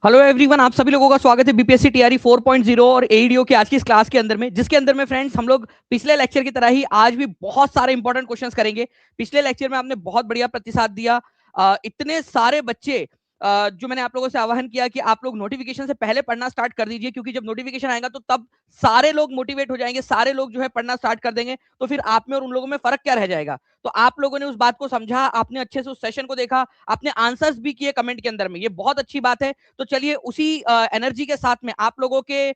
Hello everyone, आप सभी लोगों का स्वागत है बीपीएससी टीआरई 4.0 और एईडीओ की आज की इस क्लास के अंदर में, जिसके अंदर में फ्रेंड्स हम लोग पिछले लेक्चर की तरह ही आज भी बहुत सारे इंपॉर्टेंट क्वेश्चंस करेंगे। पिछले लेक्चर में आपने बहुत बढ़िया प्रतिसाद दिया। इतने सारे बच्चे जो मैंने आप लोगों से आह्वान किया कि आप लोग नोटिफिकेशन से पहले पढ़ना स्टार्ट कर दीजिए, क्योंकि जब नोटिफिकेशन आएगा तो तब सारे लोग मोटिवेट हो जाएंगे, सारे लोग जो है पढ़ना स्टार्ट कर देंगे। तो फिर आप में और उन लोगों में फर्क क्या रह जाएगा। तो आप लोगों ने उस बात को समझा, आपने अच्छे से उस सेशन को देखा, आपने आंसर्स भी किए कमेंट के अंदर में, ये बहुत अच्छी बात है। तो चलिए उसी एनर्जी के साथ में आप लोगों के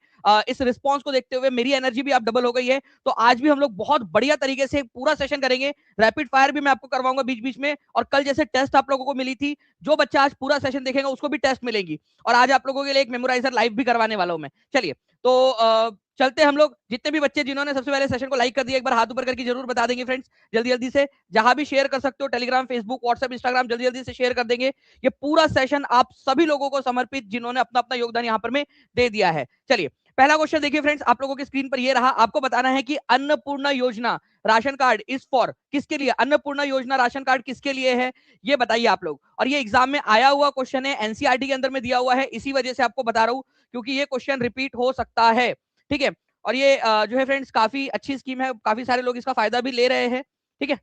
इस रिस्पांस को देखते हुए मेरी एनर्जी भी अब डबल हो गई है। तो आज भी हम लोग बहुत बढ़िया तरीके से पूरा सेशन करेंगे। रैपिड फायर भी मैं आपको करवाऊंगा बीच बीच में, और कल जैसे टेस्ट आप लोगों को मिली थी, जो बच्चा आज पूरा सेशन देखेगा उसको भी टेस्ट मिलेगी। और आज आप लोगों के लिए एक मेमोराइजर लाइव भी करवाने वाला हूं मैं। चलिए तो चलते हम लोग। जितने भी बच्चे जिन्होंने सबसे पहले सेशन को लाइक कर दिया, एक बार हाथ ऊपर करके जरूर बता देंगे फ्रेंड्स, जल्दी जल्दी से। जहां भी शेयर कर सकते हो, टेलीग्राम, फेसबुक, व्हाट्सएप, इंस्टाग्राम, जल्दी जल्दी से शेयर कर देंगे। ये पूरा सेशन आप सभी लोगों को समर्पित, जिन्होंने अपना अपना योगदान यहाँ पर में दे दिया है। चलिए पहला क्वेश्चन देखिए फ्रेंड्स, आप लोगों की स्क्रीन पर ये रहा। आपको बताना है कि अन्नपूर्णा योजना राशन कार्ड इज फॉर किसके लिए। अन्नपूर्णा योजना राशन कार्ड किसके लिए है, ये बताइए आप लोग। और ये एग्जाम में आया हुआ क्वेश्चन है, एनसीईआरटी के अंदर में दिया हुआ है, इसी वजह से आपको बता रहा हूं, क्योंकि ये क्वेश्चन रिपीट हो सकता है। ठीक है। और ये जो है फ्रेंड्स काफी अच्छी स्कीम है, काफी सारे लोग इसका फायदा भी ले रहे हैं। ठीक है,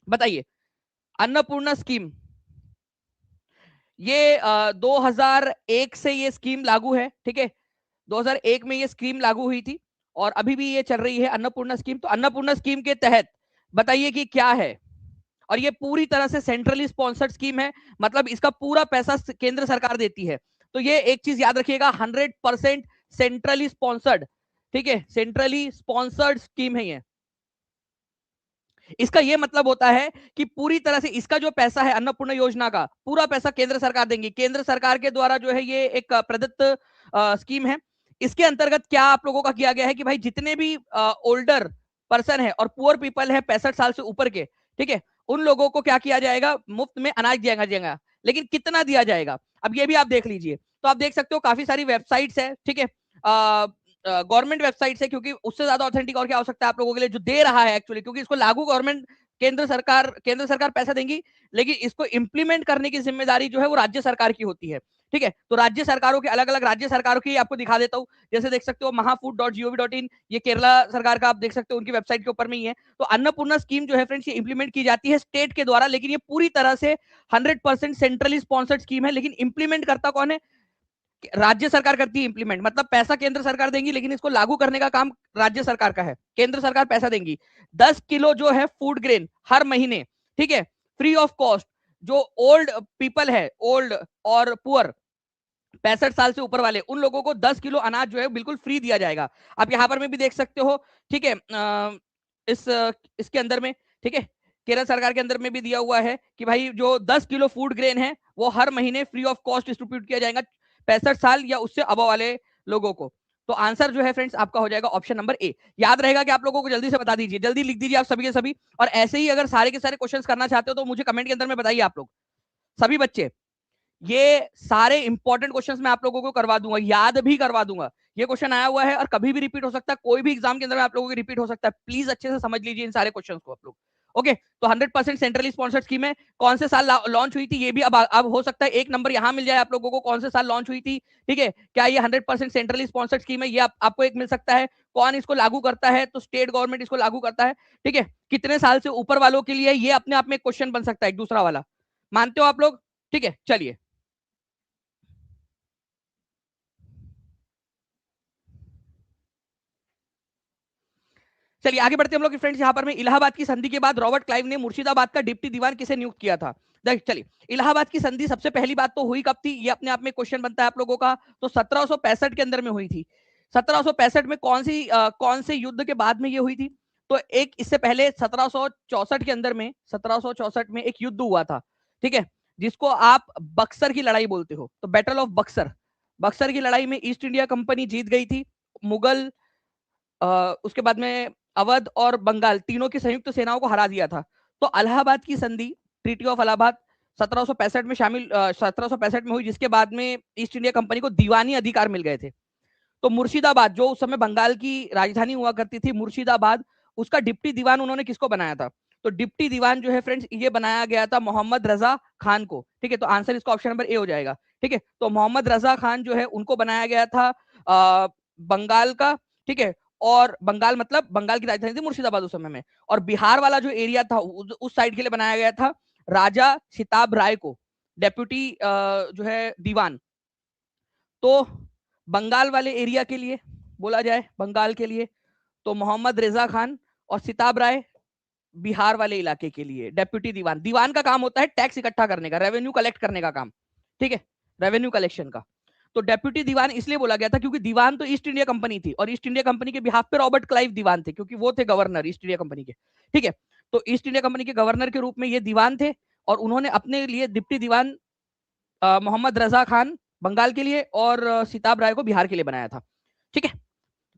बताइए। अन्नपूर्णा स्कीम, ये 2001 से ये स्कीम लागू है। ठीक है, 2001 में ये स्कीम लागू हुई थी और अभी भी ये चल रही है अन्नपूर्णा स्कीम। तो अन्नपूर्णा स्कीम के तहत बताइए कि क्या है। और ये पूरी तरह से सेंट्रली स्पॉन्सर्ड स्कीम है, मतलब इसका पूरा पैसा केंद्र सरकार देती है। तो ये एक चीज याद रखिएगा, 100% सेंट्रली स्पॉन्सर्ड। ठीक है, सेंट्रली स्पॉन्सर्ड स्कीम है ये। इसका यह मतलब होता है कि पूरी तरह से इसका जो पैसा है अन्नपूर्णा योजना का, पूरा पैसा केंद्र सरकार देंगी। केंद्र सरकार के द्वारा जो है ये एक प्रदत्त स्कीम है। इसके अंतर्गत क्या आप लोगों का किया गया है कि भाई जितने भी ओल्डर पर्सन है और पुअर पीपल है 65 साल से ऊपर के, ठीक है, उन लोगों को क्या किया जाएगा, मुफ्त में अनाज दिया जाएगा। लेकिन कितना दिया जाएगा, अब ये भी आप देख लीजिए। तो आप देख सकते हो काफी सारी वेबसाइट्स है, ठीक है, गवर्नमेंट वेबसाइट से, क्योंकि उससे ज्यादा ऑथेंटिक और क्या हो सकता है आप लोगों के लिए, जो दे रहा है एक्चुअली, क्योंकि इसको लागू गवर्नमेंट, केंद्र सरकार पैसा देंगी, लेकिन इसको इंप्लीमेंट करने की जिम्मेदारी जो है वो राज्य सरकार की होती है। ठीक है, तो राज्य सरकारों के अलग अलग राज्य सरकारों की आपको दिखा देता हूं। जैसे देख सकते हो महाफूड.gov.in, ये केरला सरकार का आप देख सकते हो, उनकी वेबसाइट के ऊपर में ही है। तो अन्नपूर्णा स्कीम जो है फ्रेंड्स, ये इंप्लीमेंट की जाती है स्टेट के द्वारा, लेकिन ये पूरी तरह से 100% सेंट्रली स्पॉन्सर्ड स्कीम है। लेकिन इंप्लीमेंट करता कौन है, राज्य सरकार करती है इंप्लीमेंट। मतलब पैसा केंद्र सरकार देंगी, लेकिन इसको लागू करने का काम राज्य सरकार का है। केंद्र सरकार पैसा देंगी। 10 किलो जो है फूड ग्रेन हर महीने, ठीक है, फ्री ऑफ कॉस्ट। जो ओल्ड पीपल है, ओल्ड और पुअर, 65 साल से ऊपर वाले, उन लोगों को 10 किलो अनाज जो है बिल्कुल फ्री दिया जाएगा। आप यहां पर में भी देख सकते हो। ठीक है, इस इसके अंदर में, ठीक है, केरल सरकार के अंदर में भी दिया हुआ है कि भाई जो 10 किलो फूड ग्रेन है वो हर महीने फ्री ऑफ कॉस्ट डिस्ट्रीब्यूट किया जाएगा 65 साल या उससे अबव वाले लोगों को। तो आंसर जो है फ्रेंड्स आपका हो जाएगा ऑप्शन नंबर ए। याद रहेगा कि आप लोगों को जल्दी से बता दीजिए, जल्दी लिख दीजिए आप सभी के सभी। और ऐसे ही अगर सारे के सारे क्वेश्चंस करना चाहते हो तो मुझे कमेंट के अंदर में बताइए आप लोग सभी बच्चे। ये सारे इंपॉर्टेंट क्वेश्चंस मैं आप लोगों को करवा दूंगा, याद भी करवा दूंगा। ये क्वेश्चन आया हुआ है और कभी भी रिपीट हो सकता है, कोई भी एग्जाम के अंदर में आप लोगों को रिपीट हो सकता है। प्लीज अच्छे से समझ लीजिए इन सारे क्वेश्चंस को आप लोग। ओके, तो 100% सेंट्रली स्पॉन्सर्ड स्कीम है। कौन से साल लॉन्च हुई थी, ये भी अब हो सकता है एक नंबर यहां मिल जाए आप लोगों को, कौन से साल लॉन्च हुई थी। ठीक है, क्या ये 100% सेंट्रली स्पॉन्सर्ड स्कीम है, ये आपको एक मिल सकता है। कौन इसको लागू करता है, तो स्टेट गवर्नमेंट इसको लागू करता है। ठीक है, कितने साल से ऊपर वालों के लिए, ये अपने आप में क्वेश्चन बन सकता है एक दूसरा वाला। मानते हो आप लोग? ठीक है, चलिए चलिए आगे बढ़ते हैं हम लोग फ्रेंड्स। यहाँ पर में इलाहाबाद की संधि के बाद रॉबर्ट क्लाइव ने मुर्शिदाबाद का डिप्टी दीवान किसे नियुक्त किया था। चलिए, इलाहाबाद की संधि सबसे पहली बात तो हुई कब थी, ये अपने आप में क्वेश्चन बनता है आप लोगों का। तो 1765 के अंदर में हुई थी। 1765 में कौन से युद्ध के बाद में ये हुई थी। तो एक इससे पहले 1764 के अंदर में, 1764 में एक युद्ध हुआ था। ठीक है, जिसको आप बक्सर की लड़ाई बोलते हो। तो बैटल ऑफ बक्सर, बक्सर की लड़ाई में ईस्ट इंडिया कंपनी जीत गई थी। मुगल उसके बाद में अवध और बंगाल तीनों की संयुक्त सेनाओं को हरा दिया था। तो इलाहाबाद की संधि, ट्रीटी ऑफ इलाहाबाद 1765 में शामिल 1765 में हुई, जिसके बाद में ईस्ट इंडिया कंपनी को दीवानी अधिकार मिल गए थे। तो मुर्शिदाबाद जो उस समय बंगाल की राजधानी हुआ करती थी, मुर्शिदाबाद, उसका डिप्टी दीवान उन्होंने किसको बनाया था। तो डिप्टी दीवान जो है फ्रेंड्स ये बनाया गया था मोहम्मद रजा खान को, ठीक है। तो आंसर इसका ऑप्शन नंबर ए हो जाएगा, ठीक है। तो मोहम्मद रजा खान जो है उनको बनाया गया था बंगाल का, ठीक है। और बंगाल मतलब बंगाल की राजधानी थी मुर्शिदाबाद उस समय में, और बिहार वाला जो एरिया था उस साइड के लिए बनाया गया था राजा सिताब राय को डेप्यूटी जो है दीवान। तो बंगाल वाले एरिया के लिए बोला जाए, बंगाल के लिए तो मोहम्मद रेजा खान, और सिताब राय बिहार वाले इलाके के लिए डेप्यूटी दीवान। दीवान का काम होता है टैक्स इकट्ठा करने का, रेवेन्यू कलेक्ट करने का काम, ठीक है, रेवेन्यू कलेक्शन का। तो डेप्यूटी दीवान इसलिए बोला गया था क्योंकि दीवान तो ईस्ट इंडिया कंपनी थी, और ईस्ट इंडिया कंपनी के बिहाफ पे रॉबर्ट क्लाइव दीवान थे, क्योंकि वो थे गवर्नर ईस्ट इंडिया कंपनी के, ठीक है। तो ईस्ट इंडिया कंपनी के गवर्नर के रूप में ये दीवान थे, और उन्होंने अपने लिए डिप्टी दीवान मोहम्मद रजा खान बंगाल के लिए और सिताब राय को बिहार के लिए बनाया था, ठीक है।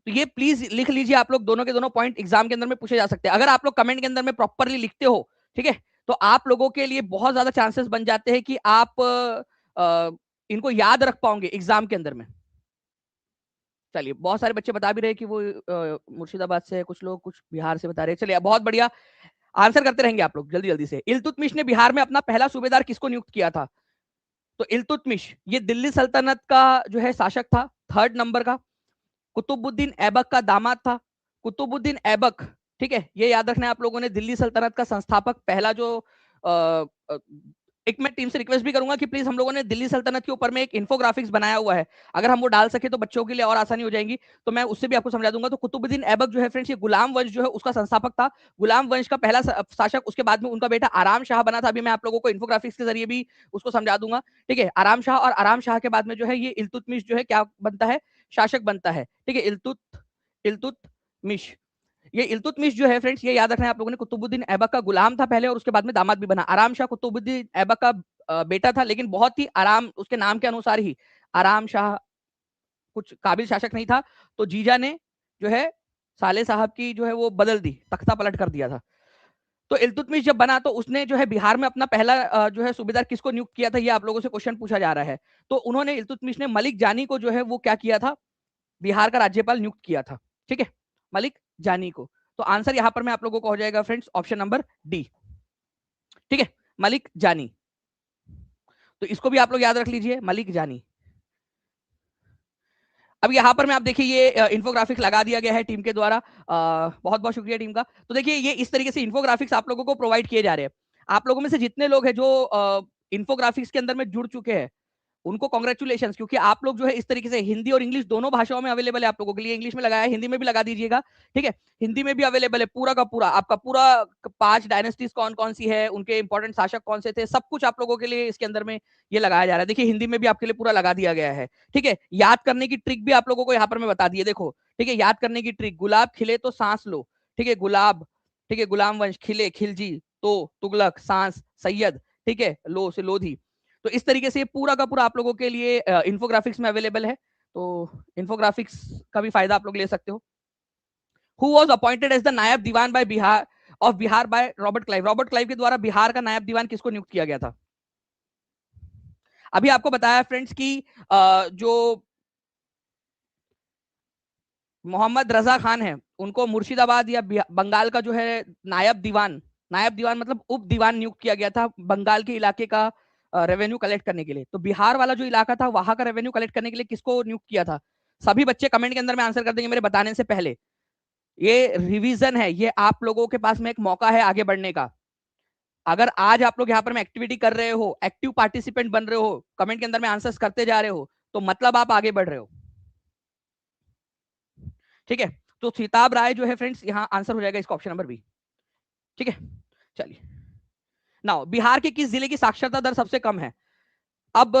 तो ये प्लीज लिख लीजिए आप लोग, दोनों के दोनों पॉइंट एग्जाम के अंदर में पूछे जा सकते हैं। अगर आप लोग कमेंट के अंदर में प्रॉपरली लिखते हो, ठीक है, तो आप लोगों के लिए बहुत ज्यादा चांसेस बन जाते हैं कि आप इनको याद रख पाओगे एग्जाम के अंदर में। चलिए, बहुत सारे बच्चे बता भी रहे कि वो मुर्शिदाबाद से है, कुछ लोग कुछ बिहार से बता रहे हैं। चलिए, बहुत बढ़िया, आंसर करते रहेंगे आप लोग जल्दी जल्दी से। इल्तुतमिश ने बिहार में अपना पहला सूबेदार किसको नियुक्त किया था? तो इल्तुतमिश ये दिल्ली सल्तनत का जो है शासक था, 3rd नंबर का। कुतुबुद्दीन ऐबक का दामाद था। कुतुबुद्दीन ऐबक, ठीक है, ये याद रखना है आप लोगों ने, दिल्ली सल्तनत का संस्थापक पहला जो एक मैं टीम से रिक्वेस्ट भी करूंगा कि प्लीज, हम लोगों ने दिल्ली सल्तनत के ऊपर में एक इन्फोग्राफिक्स बनाया हुआ है, अगर हम वो डाल सके तो बच्चों के लिए और आसानी हो जाएगी, तो मैं उससे भी आपको समझा दूंगा। तो कुतुबुद्दीन ऐबक जो है फ्रेंड्स, ये गुलाम वंश जो है उसका संस्थापक था, गुलाम वंश का पहला शासक। उसके बाद में उनका बेटा आराम शाह बना था, अभी मैं आप लोगों को इन्फोग्राफिक्स के जरिए भी उसको समझा दूंगा, ठीक है। आराम शाह, और आराम शाह के बाद में जो है ये इल्तुतमिश जो है क्या बनता है, शासक बनता है, ठीक है। इल्तुतमिश, ये इल्तुतमिश जो है फ्रेंड्स, ये याद रखना है आप लोगों ने, कुतुबुद्दीन ऐबक का गुलाम था पहले, और उसके बाद में दामाद भी बना। आराम शाह कुतुबुद्दीन ऐबक का बेटा था, लेकिन बहुत ही आराम, उसके नाम के अनुसार ही आराम शाह कुछ काबिल शासक नहीं था, तो जीजा ने जो है साले साहब की जो है वो बदल दी, तख्ता पलट कर दिया था। तो इल्तुतमिश जब बना तो उसने जो है बिहार में अपना पहला जो है सूबेदार किसको नियुक्त किया था, ये आप लोगों से क्वेश्चन पूछा जा रहा है। तो उन्होंने, इल्तुतमिश ने मलिक जानी को जो है वो क्या किया था, बिहार का राज्यपाल नियुक्त किया था, ठीक है, मलिक जानी को। तो आंसर यहां पर मैं आप लोगों को हो जाएगा फ्रेंड्स ऑप्शन नंबर डी, ठीक है, मलिक जानी। तो इसको भी आप लोग याद रख लीजिए, मलिक जानी। अब यहाँ पर मैं आप देखिए ये इन्फोग्राफिक्स लगा दिया गया है टीम के द्वारा, बहुत बहुत शुक्रिया टीम का। तो देखिए ये इस तरीके से इन्फोग्राफिक्स आप लोगों को प्रोवाइड किए जा रहे हैं। आप लोगों में से जितने लोग हैं जो इन्फोग्राफिक्स के अंदर में जुड़ चुके हैं, उनको कॉन्ग्रेचुलेशन, क्योंकि आप लोग जो है इस तरीके से हिंदी और इंग्लिश दोनों भाषाओं में अवेलेबल है आप लोगों के लिए। इंग्लिश में लगाया है, हिंदी में भी लगा दीजिएगा, ठीक है। हिंदी में भी अवेलेबल है पूरा का पूरा, आपका पूरा 5 डायनेस्टीज कौन कौन सी है, उनके इंपॉर्टेंट शासक कौन से थे, सब कुछ आप लोगों के लिए इसके अंदर में ये लगाया जा रहा है। देखिए हिंदी में भी आपके लिए पूरा लगा दिया गया है, ठीक है। याद करने की ट्रिक भी आप लोगों को यहाँ पर मैं बता दिए, देखो, ठीक है। याद करने की ट्रिक, गुलाब खिले तो सांस लो, ठीक है, गुलाब, ठीक है, गुलाम वंश, खिले खिलजी, तो तुगलक, सांस सैयद, ठीक है, लो से लोधी। तो इस तरीके से पूरा का पूरा आप लोगों के लिए इन्फोग्राफिक्स में अवेलेबल है, तो इन्फोग्राफिक्स का भी फायदा आप लोग ले सकते हो। Who was appointed as the Naib Diwan by Bihar of Bihar by Robert Clive? Robert Clive के द्वारा बिहार का नायब दीवान किसको नियुक्त किया गया था? अभी आपको बताया फ्रेंड्स कि जो मोहम्मद रजा खान है, उनको मुर्शिदाबाद या बंगाल का जो है नायब दीवान, नायब दीवान मतलब उप दीवान नियुक्त किया गया था बंगाल के इलाके का रेवेन्यू कलेक्ट करने के लिए। तो बिहार वाला जो इलाका था वहां का रेवेन्यू कलेक्ट करने के लिए किसको नियुक्त किया था? सभी बच्चे कमेंट के अंदर में आंसर कर देंगे मेरे बताने से पहले। ये रिवीजन है, ये आप लोगों के पास में एक मौका है आगे बढ़ने का। अगर आज आप लोग यहाँ पर में एक्टिविटी कर रहे हो, एक्टिव पार्टिसिपेंट बन रहे हो, कमेंट के अंदर में आंसर्स करते जा रहे हो, तो मतलब आप आगे बढ़ रहे हो, ठीक है। तो सिताब राय जो है फ्रेंड्स यहाँ आंसर हो जाएगा इसका ऑप्शन नंबर बी, ठीक है। चलिए, नाउ बिहार के किस जिले की साक्षरता दर सबसे कम है? अब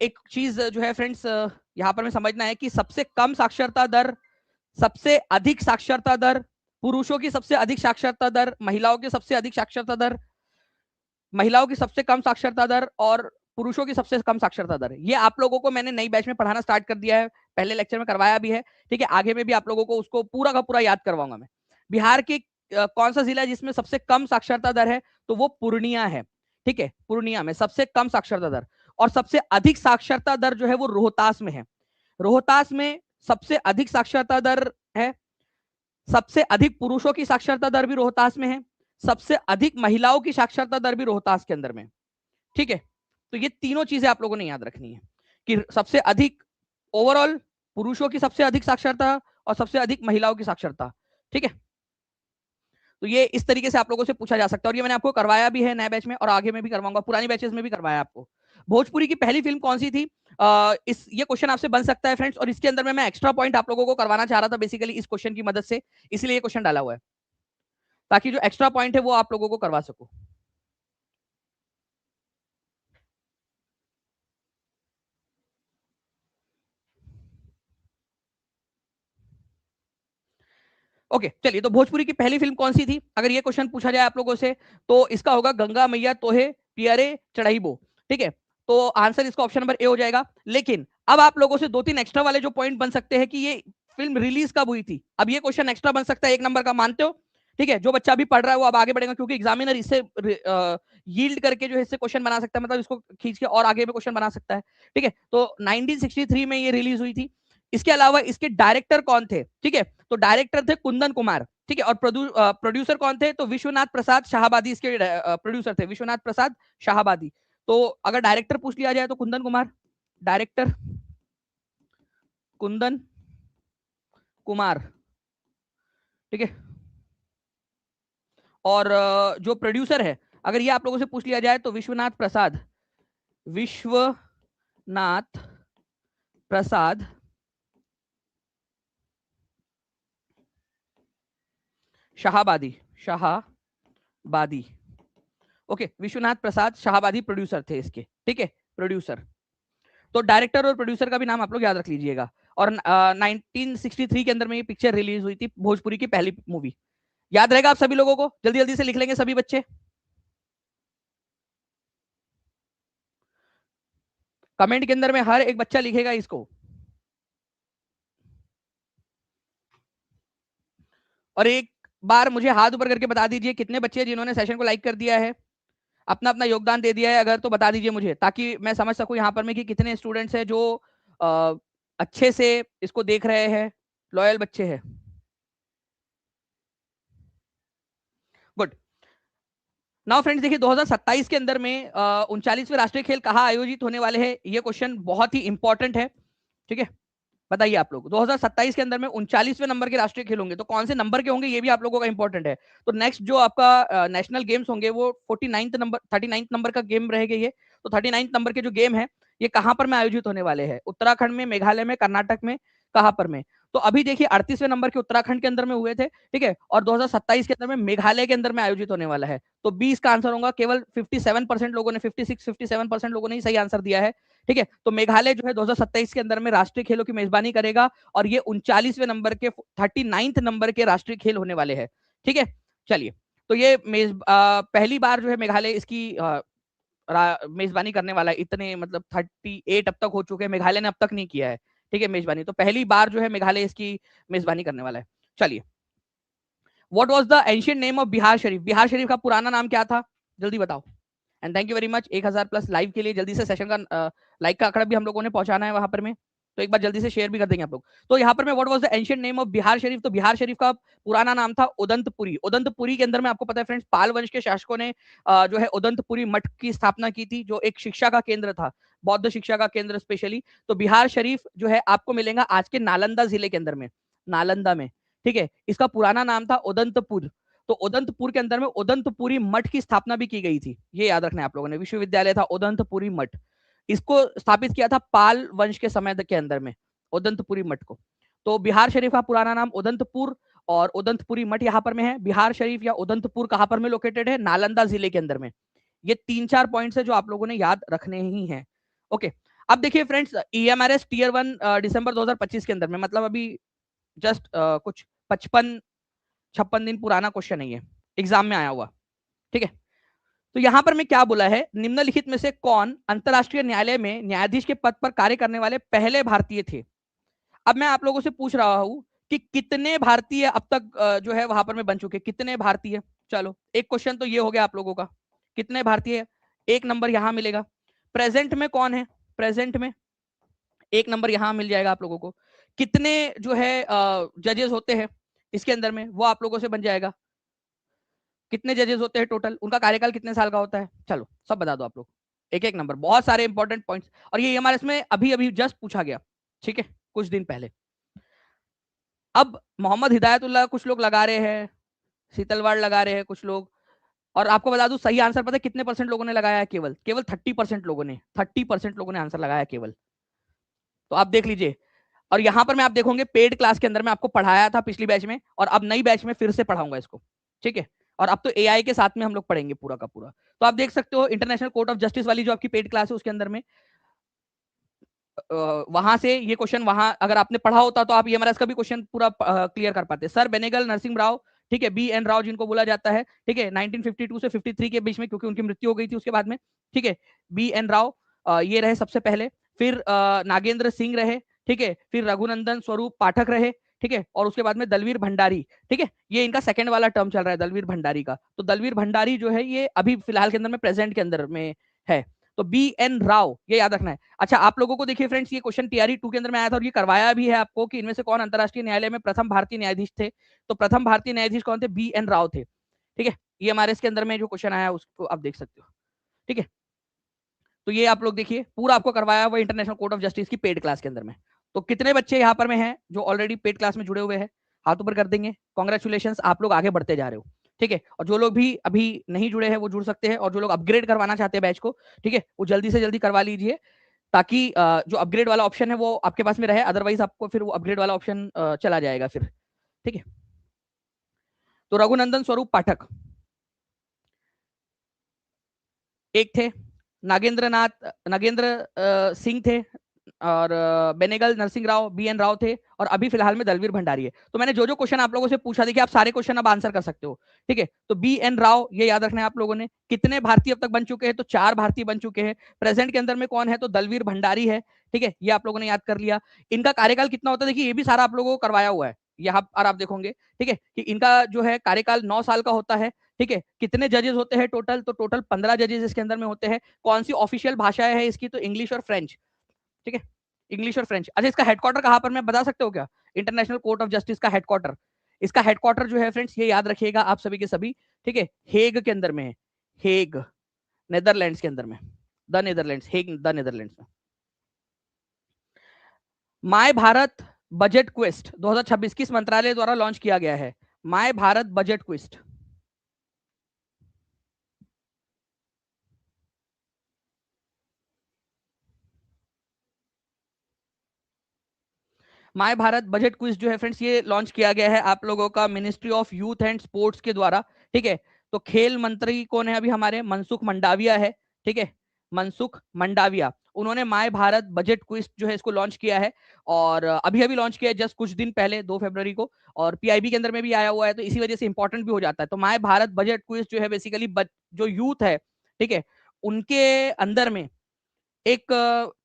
एक चीज जो है फ्रेंड्स यहाँ पर में समझना है कि सबसे कम साक्षरता दर, सबसे अधिक साक्षरता दर, पुरुषों की सबसे अधिक साक्षरता दर, महिलाओं की सबसे अधिक साक्षरता दर, महिलाओं की सबसे कम साक्षरता दर, और पुरुषों की सबसे कम साक्षरता दर, ये आप लोगों को मैंने नई बैच में पढ़ाना स्टार्ट कर दिया है, पहले लेक्चर में करवाया भी है, ठीक है। आगे में भी आप लोगों को उसको पूरा का पूरा याद करवाऊंगा मैं। बिहार के कौन सा जिला है जिसमें सबसे कम साक्षरता दर है? तो वो पूर्णिया है, ठीक है। पूर्णिया में सबसे कम साक्षरता दर, और सबसे अधिक साक्षरता दर जो है वो रोहतास में है। रोहतास में सबसे अधिक साक्षरता दर है। सबसे अधिक पुरुषों की साक्षरता दर भी रोहतास में है। सबसे अधिक महिलाओं की साक्षरता दर भी रोहतास के अंदर में। ठीक है, तो ये तीनों चीजें आप लोगों ने याद रखनी है कि सबसे अधिक ओवरऑल पुरुषों की सबसे अधिक साक्षरता और सबसे अधिक महिलाओं की साक्षरता। ठीक है, तो ये इस तरीके से आप लोगों से पूछा जा सकता है और ये मैंने आपको करवाया भी है नए बैच में और आगे में भी करवाऊंगा, पुरानी बैचेस में भी करवाया आपको। भोजपुरी की पहली फिल्म कौन सी थी? इस ये क्वेश्चन आपसे बन सकता है फ्रेंड्स, और इसके अंदर में मैं एक्स्ट्रा पॉइंट आप लोगों को करवाना चाह रहा था बेसिकली इस क्वेश्चन की मदद से, इसलिए ये क्वेश्चन डाला हुआ है ताकि जो एक्स्ट्रा पॉइंट है वो आप लोगों को करवा सकूं। ओके चलिए, तो भोजपुरी की पहली फिल्म कौन सी थी अगर ये क्वेश्चन पूछा जाए आप लोगों से, तो इसका होगा गंगा मैया तोहे पियरे चढ़ाईबो। ठीक है, तो आंसर इसका ऑप्शन नंबर ए हो जाएगा। लेकिन अब आप लोगों से 2-3 एक्स्ट्रा वाले जो पॉइंट बन सकते हैं कि ये फिल्म रिलीज कब हुई थी, अब ये क्वेश्चन एक्स्ट्रा बन सकता है 1 नंबर का, मानते हो? ठीक है, जो बच्चा अभी पढ़ रहा है वो अब आगे बढ़ेगा क्योंकि एग्जामिनर इससे यील्ड करके जो है इससे क्वेश्चन बना सकता है, मतलब इसको खींच के और आगे में क्वेश्चन बना सकता है। ठीक है, तो 1963 में ये रिलीज हुई थी। इसके अलावा इसके डायरेक्टर कौन थे? ठीक है, तो डायरेक्टर थे कुंदन कुमार। ठीक है, और प्रोड्यूसर कौन थे? तो विश्वनाथ प्रसाद शाहबादी इसके प्रोड्यूसर थे, विश्वनाथ प्रसाद शाहबादी। तो अगर डायरेक्टर पूछ लिया जाए तो कुंदन कुमार, डायरेक्टर कुंदन कुमार। ठीक है, और जो प्रोड्यूसर है अगर ये आप लोगों से पूछ लिया जाए तो विश्वनाथ प्रसाद, विश्वनाथ प्रसाद शाहबादी, शाहबादी। ओके, विश्वनाथ प्रसाद शाहबादी प्रोड्यूसर थे इसके। ठीक है, प्रोड्यूसर। तो डायरेक्टर और प्रोड्यूसर का भी नाम आप लोग याद रख लीजिएगा। और 1963 के अंदर में ये पिक्चर रिलीज हुई थी, भोजपुरी की पहली मूवी। याद रहेगा आप सभी लोगों को? जल्दी जल्दी से लिख लेंगे सभी बच्चे। कमेंट के अंदर में हर एक बच्चा लिखेगा इसको। और एक बार मुझे हाथ ऊपर करके बता दीजिए कितने बच्चे जिन्होंने सेशन को लाइक कर दिया है, अपना अपना योगदान दे दिया है, अगर तो बता दीजिए मुझे ताकि मैं समझ सकूं यहाँ पर में कि कितने स्टूडेंट्स हैं जो अच्छे से इसको देख रहे हैं, लॉयल बच्चे हैं। गुड। नाउ फ्रेंड्स देखिए 2027 के अंदर में 39वें राष्ट्रीय खेल कहाँ आयोजित होने वाले हैं, ये क्वेश्चन बहुत ही इंपॉर्टेंट है। ठीक है, बताइए आप लोग 2027 के अंदर में 39वें नंबर के राष्ट्रीय खेल होंगे, तो कौन से नंबर के होंगे ये भी आप लोगों का इंपॉर्टेंट है। तो नेक्स्ट जो आपका नेशनल गेम्स होंगे वो 39 नंबर का गेम रहेगा ये। तो 39 नंबर के जो गेम है ये कहां पर में आयोजित होने वाले हैं? उत्तराखंड में, मेघालय में, कर्नाटक में, कहां पर में? तो अभी देखिए 38वें नंबर के उत्तराखंड के अंदर में हुए थे। ठीक है, और 2027 के अंदर में मेघालय के अंदर में आयोजित होने वाला है। तो 20 का आंसर होगा। केवल 57% लोगों ने, 56-57% लोगों ने ही सही आंसर दिया है। ठीक है, तो मेघालय जो है 2027 के अंदर में राष्ट्रीय खेलों की मेजबानी करेगा और ये 39वें नंबर के 39th नंबर के राष्ट्रीय खेल होने वाले हैं। ठीक है, चलिए, तो ये पहली बार जो है मेघालय इसकी मेजबानी करने वाला है। इतने मतलब 38 अब तक हो चुके हैं, मेघालय ने अब तक नहीं किया है। ठीक है, मेजबानी तो पहली बार जो है मेघालय इसकी मेजबानी करने वाला है। चलिए, what was the ancient name of Bihar Sharif? Bihar Sharif का पुराना नाम क्या था? जल्दी बताओ। And thank you very much 1000 plus live के लिए। जल्दी से सेशन का लाइक का आंकड़ा भी हम लोगों ने पहुंचाना है वहां पर में, तो एक बार जल्दी से शेयर भी कर देंगे आप लोग। तो यहाँ पर में what was the ancient name of Bihar Sharif? तो बिहार शरीफ का पुराना नाम था उदंतपुरी। उदंतपुरी के अंदर में आपको पता है फ्रेंड्स, पाल वंश के शासकों ने जो है उदंतपुरी मठ की स्थापना की थी, जो एक शिक्षा का केंद्र था, बौद्ध शिक्षा का केंद्र स्पेशली। तो बिहार शरीफ जो है आपको मिलेगा आज के नालंदा जिले के अंदर में, नालंदा में। ठीक है, इसका पुराना नाम था उदंतपुर। तो उदंतपुर के अंदर में उदंतपुरी मठ की स्थापना भी की गई थी, ये याद रखना है आप लोगों ने। विश्वविद्यालय था उदंतपुरी मठ, इसको स्थापित किया था पाल वंश के समय के अंदर में, उदंतपुरी मठ को। तो बिहार शरीफ का पुराना नाम उदंतपुर और उदंतपुरी मठ यहाँ पर में है। बिहार शरीफ या उदंतपुर कहाँ पर में लोकेटेड है? नालंदा जिले के अंदर में। ये 3-4 पॉइंट्स है जो आप लोगों ने याद रखने ही हैं। ओके, अब देखिए फ्रेंड्स, EMRS टीयर 1 दिसंबर 2025 के अंदर में, मतलब अभी जस्ट कुछ 55-56 दिन पुराना क्वेश्चन है ये, एग्जाम में आया हुआ। ठीक है, तो यहां पर मैं क्या बोला है, निम्नलिखित में से कौन अंतरराष्ट्रीय न्यायालय में न्यायाधीश के पद पर कार्य करने वाले पहले भारतीय थे? अब मैं आप लोगों से पूछ रहा हूं कि कितने भारतीय अब तक जो है वहां पर में बन चुके, कितने भारतीय? चलो, एक क्वेश्चन तो ये हो गया आप लोगों का, कितने भारतीय? 1 नंबर यहां मिलेगा। प्रेजेंट में कौन है? प्रेजेंट में 1 नंबर यहां मिल जाएगा आप लोगों को। कितने जो है जजेस होते हैं इसके अंदर में, वो आप लोगों से बन जाएगा। कितने जजेस होते हैं टोटल, उनका कार्यकाल कितने साल का होता है, चलो सब बता दो आप लोग, एक एक नंबर, बहुत सारे इंपॉर्टेंट पॉइंट्स, और ये हमारे इसमें अभी अभी जस्ट पूछा गया, ठीक है, कुछ दिन पहले। अब मोहम्मद हिदायतुल्लाह कुछ लोग लगा रहे हैं, शीतलवाड़ लगा रहे हैं कुछ लोग, और आपको बता दूं सही आंसर पता है कितने परसेंट लोगों ने लगाया है, केवल केवल 30% लोगों ने, 30% लोगों ने आंसर लगाया है केवल। तो आप देख लीजिए, और यहां पर मैं आप देखोगे पेड क्लास के अंदर में आपको पढ़ाया था पिछली बैच में, और अब नई बैच में फिर से पढ़ाऊंगा इसको, ठीक है, और अब तो एआई के साथ में हम लोग पढ़ेंगे पूरा का पूरा। तो आप देख सकते हो इंटरनेशनल कोर्ट ऑफ जस्टिस वाली जो आपकी पेड क्लास है उसके अंदर में वहां से ये क्वेश्चन, वहां अगर आपने पढ़ा होता तो आप एमआरएस का भी क्वेश्चन पूरा क्लियर कर पाते। सर बेनेगल नरसिंह राव, ठीक है, बी एन राव जिनको बोला जाता है, ठीक है, 1952 से 53 के बीच में, क्योंकि उनकी मृत्यु हो गई थी उसके बाद में, ठीक है, बी एन राव ये रहे सबसे पहले, फिर नागेंद्र सिंह रहे, ठीक है, फिर रघुनंदन स्वरूप पाठक रहे, ठीक है, और उसके बाद में दलवीर भंडारी, ठीक है, ये इनका सेकंड वाला टर्म चल रहा है दलवीर भंडारी का। तो दलवीर भंडारी जो है ये अभी फिलहाल के अंदर में प्रेजेंट के अंदर में है, तो बी एन राव ये याद रखना है। अच्छा आप लोगों को देखिए फ्रेंड्स, ये क्वेश्चन टीआरई 2 के अंदर में आया था, और ये करवाया भी है आपको कि इनमें से कौन अंतरराष्ट्रीय न्यायालय में प्रथम भारतीय न्यायाधीश थे। तो प्रथम भारतीय न्यायाधीश कौन थे, बी एन राव थे, ठीक है, ये हमारे इसके अंदर में जो क्वेश्चन आया उसको आप देख सकते हो, ठीक है। तो ये आप लोग देखिए पूरा आपको करवाया हुआ इंटरनेशनल कोर्ट ऑफ जस्टिस की पेड क्लास के अंदर में। तो कितने बच्चे यहाँ पर में हैं जो ऑलरेडी पेड क्लास में जुड़े हुए हैं, हाथ ऊपर कर देंगे, कॉन्ग्रेचुलेशन, आप लोग आगे बढ़ते जा रहे हो, ठीक है। और जो लोग भी अभी नहीं जुड़े हैं वो जुड़ सकते हैं, और जो लोग अपग्रेड करवाना चाहते हैं बैच को, ठीक है, वो जल्दी से जल्दी करवा लीजिए, ताकि जो अपग्रेड वाला ऑप्शन है वो आपके पास में रहे, अदरवाइज आपको फिर वो अपग्रेड वाला ऑप्शन चला जाएगा फिर, ठीक है। तो रघुनंदन स्वरूप पाठक एक थे, नागेंद्र सिंह थे, और बेनेगल नरसिंह राव, बी एन राव थे, और अभी फिलहाल में दलवीर भंडारी है। तो मैंने जो जो क्वेश्चन आप लोगों से पूछा, देखिए आप सारे क्वेश्चन अब आंसर कर सकते हो, ठीक है। तो बी एन राव ये याद रखना है आप लोगों ने, कितने भारतीय अब तक बन चुके हैं, तो 4 भारतीय बन चुके हैं, प्रेजेंट के अंदर में कौन है, तो दलवीर भंडारी है, ठीक है, ये आप लोगों ने याद कर लिया। इनका कार्यकाल कितना होता है, देखिए ये भी सारा आप लोगों को करवाया हुआ है यहाँ पर, आप देखोगे, ठीक है, कि इनका जो है कार्यकाल 9 साल का होता है, ठीक है। कितने जजेस होते हैं टोटल, तो टोटल 15 जजेस इसके अंदर में होते हैं। कौन सी ऑफिशियल भाषाएं है इसकी, तो इंग्लिश और फ्रेंच, ठीक है, इंग्लिश और फ्रेंच। अच्छा इसका हेडक्वार्टर कहां पर मैं बता सकते हो क्या, इंटरनेशनल कोर्ट ऑफ जस्टिस का हेडक्वार्टर, इसका हेडक्वार्टर जो है फ्रेंड्स ये याद रखिएगा आप सभी के सभी, ठीक है, हेग के अंदर में है, हेग नेदरलैंड्स के अंदर में, the Netherlands, Hague the Netherlands में। माय भारत बजट क्वेस्ट 2026 किस मंत्रालय द्वारा लॉन्च किया गया है, my Bharat budget quest, my Bharat budget quiz जो है फ्रेंड्स ये लॉन्च किया गया है आप लोगों का ministry of youth and sports के द्वारा, ठीक है। तो खेल मंत्री कौन है अभी हमारे, मनसुख मंडाविया है, ठीक है, मनसुख मंडाविया, उन्होंने माय भारत बजट क्विज जो है इसको लॉन्च किया है, और अभी अभी लॉन्च किया है जस्ट कुछ दिन पहले 2 फरवरी को, और पीआईबी के अंदर में भी आया हुआ है, तो इसी वजह से इंपॉर्टेंट भी हो जाता है। तो माय भारत बजट क्विज जो है बेसिकली जो यूथ है, ठीक है, उनके अंदर में एक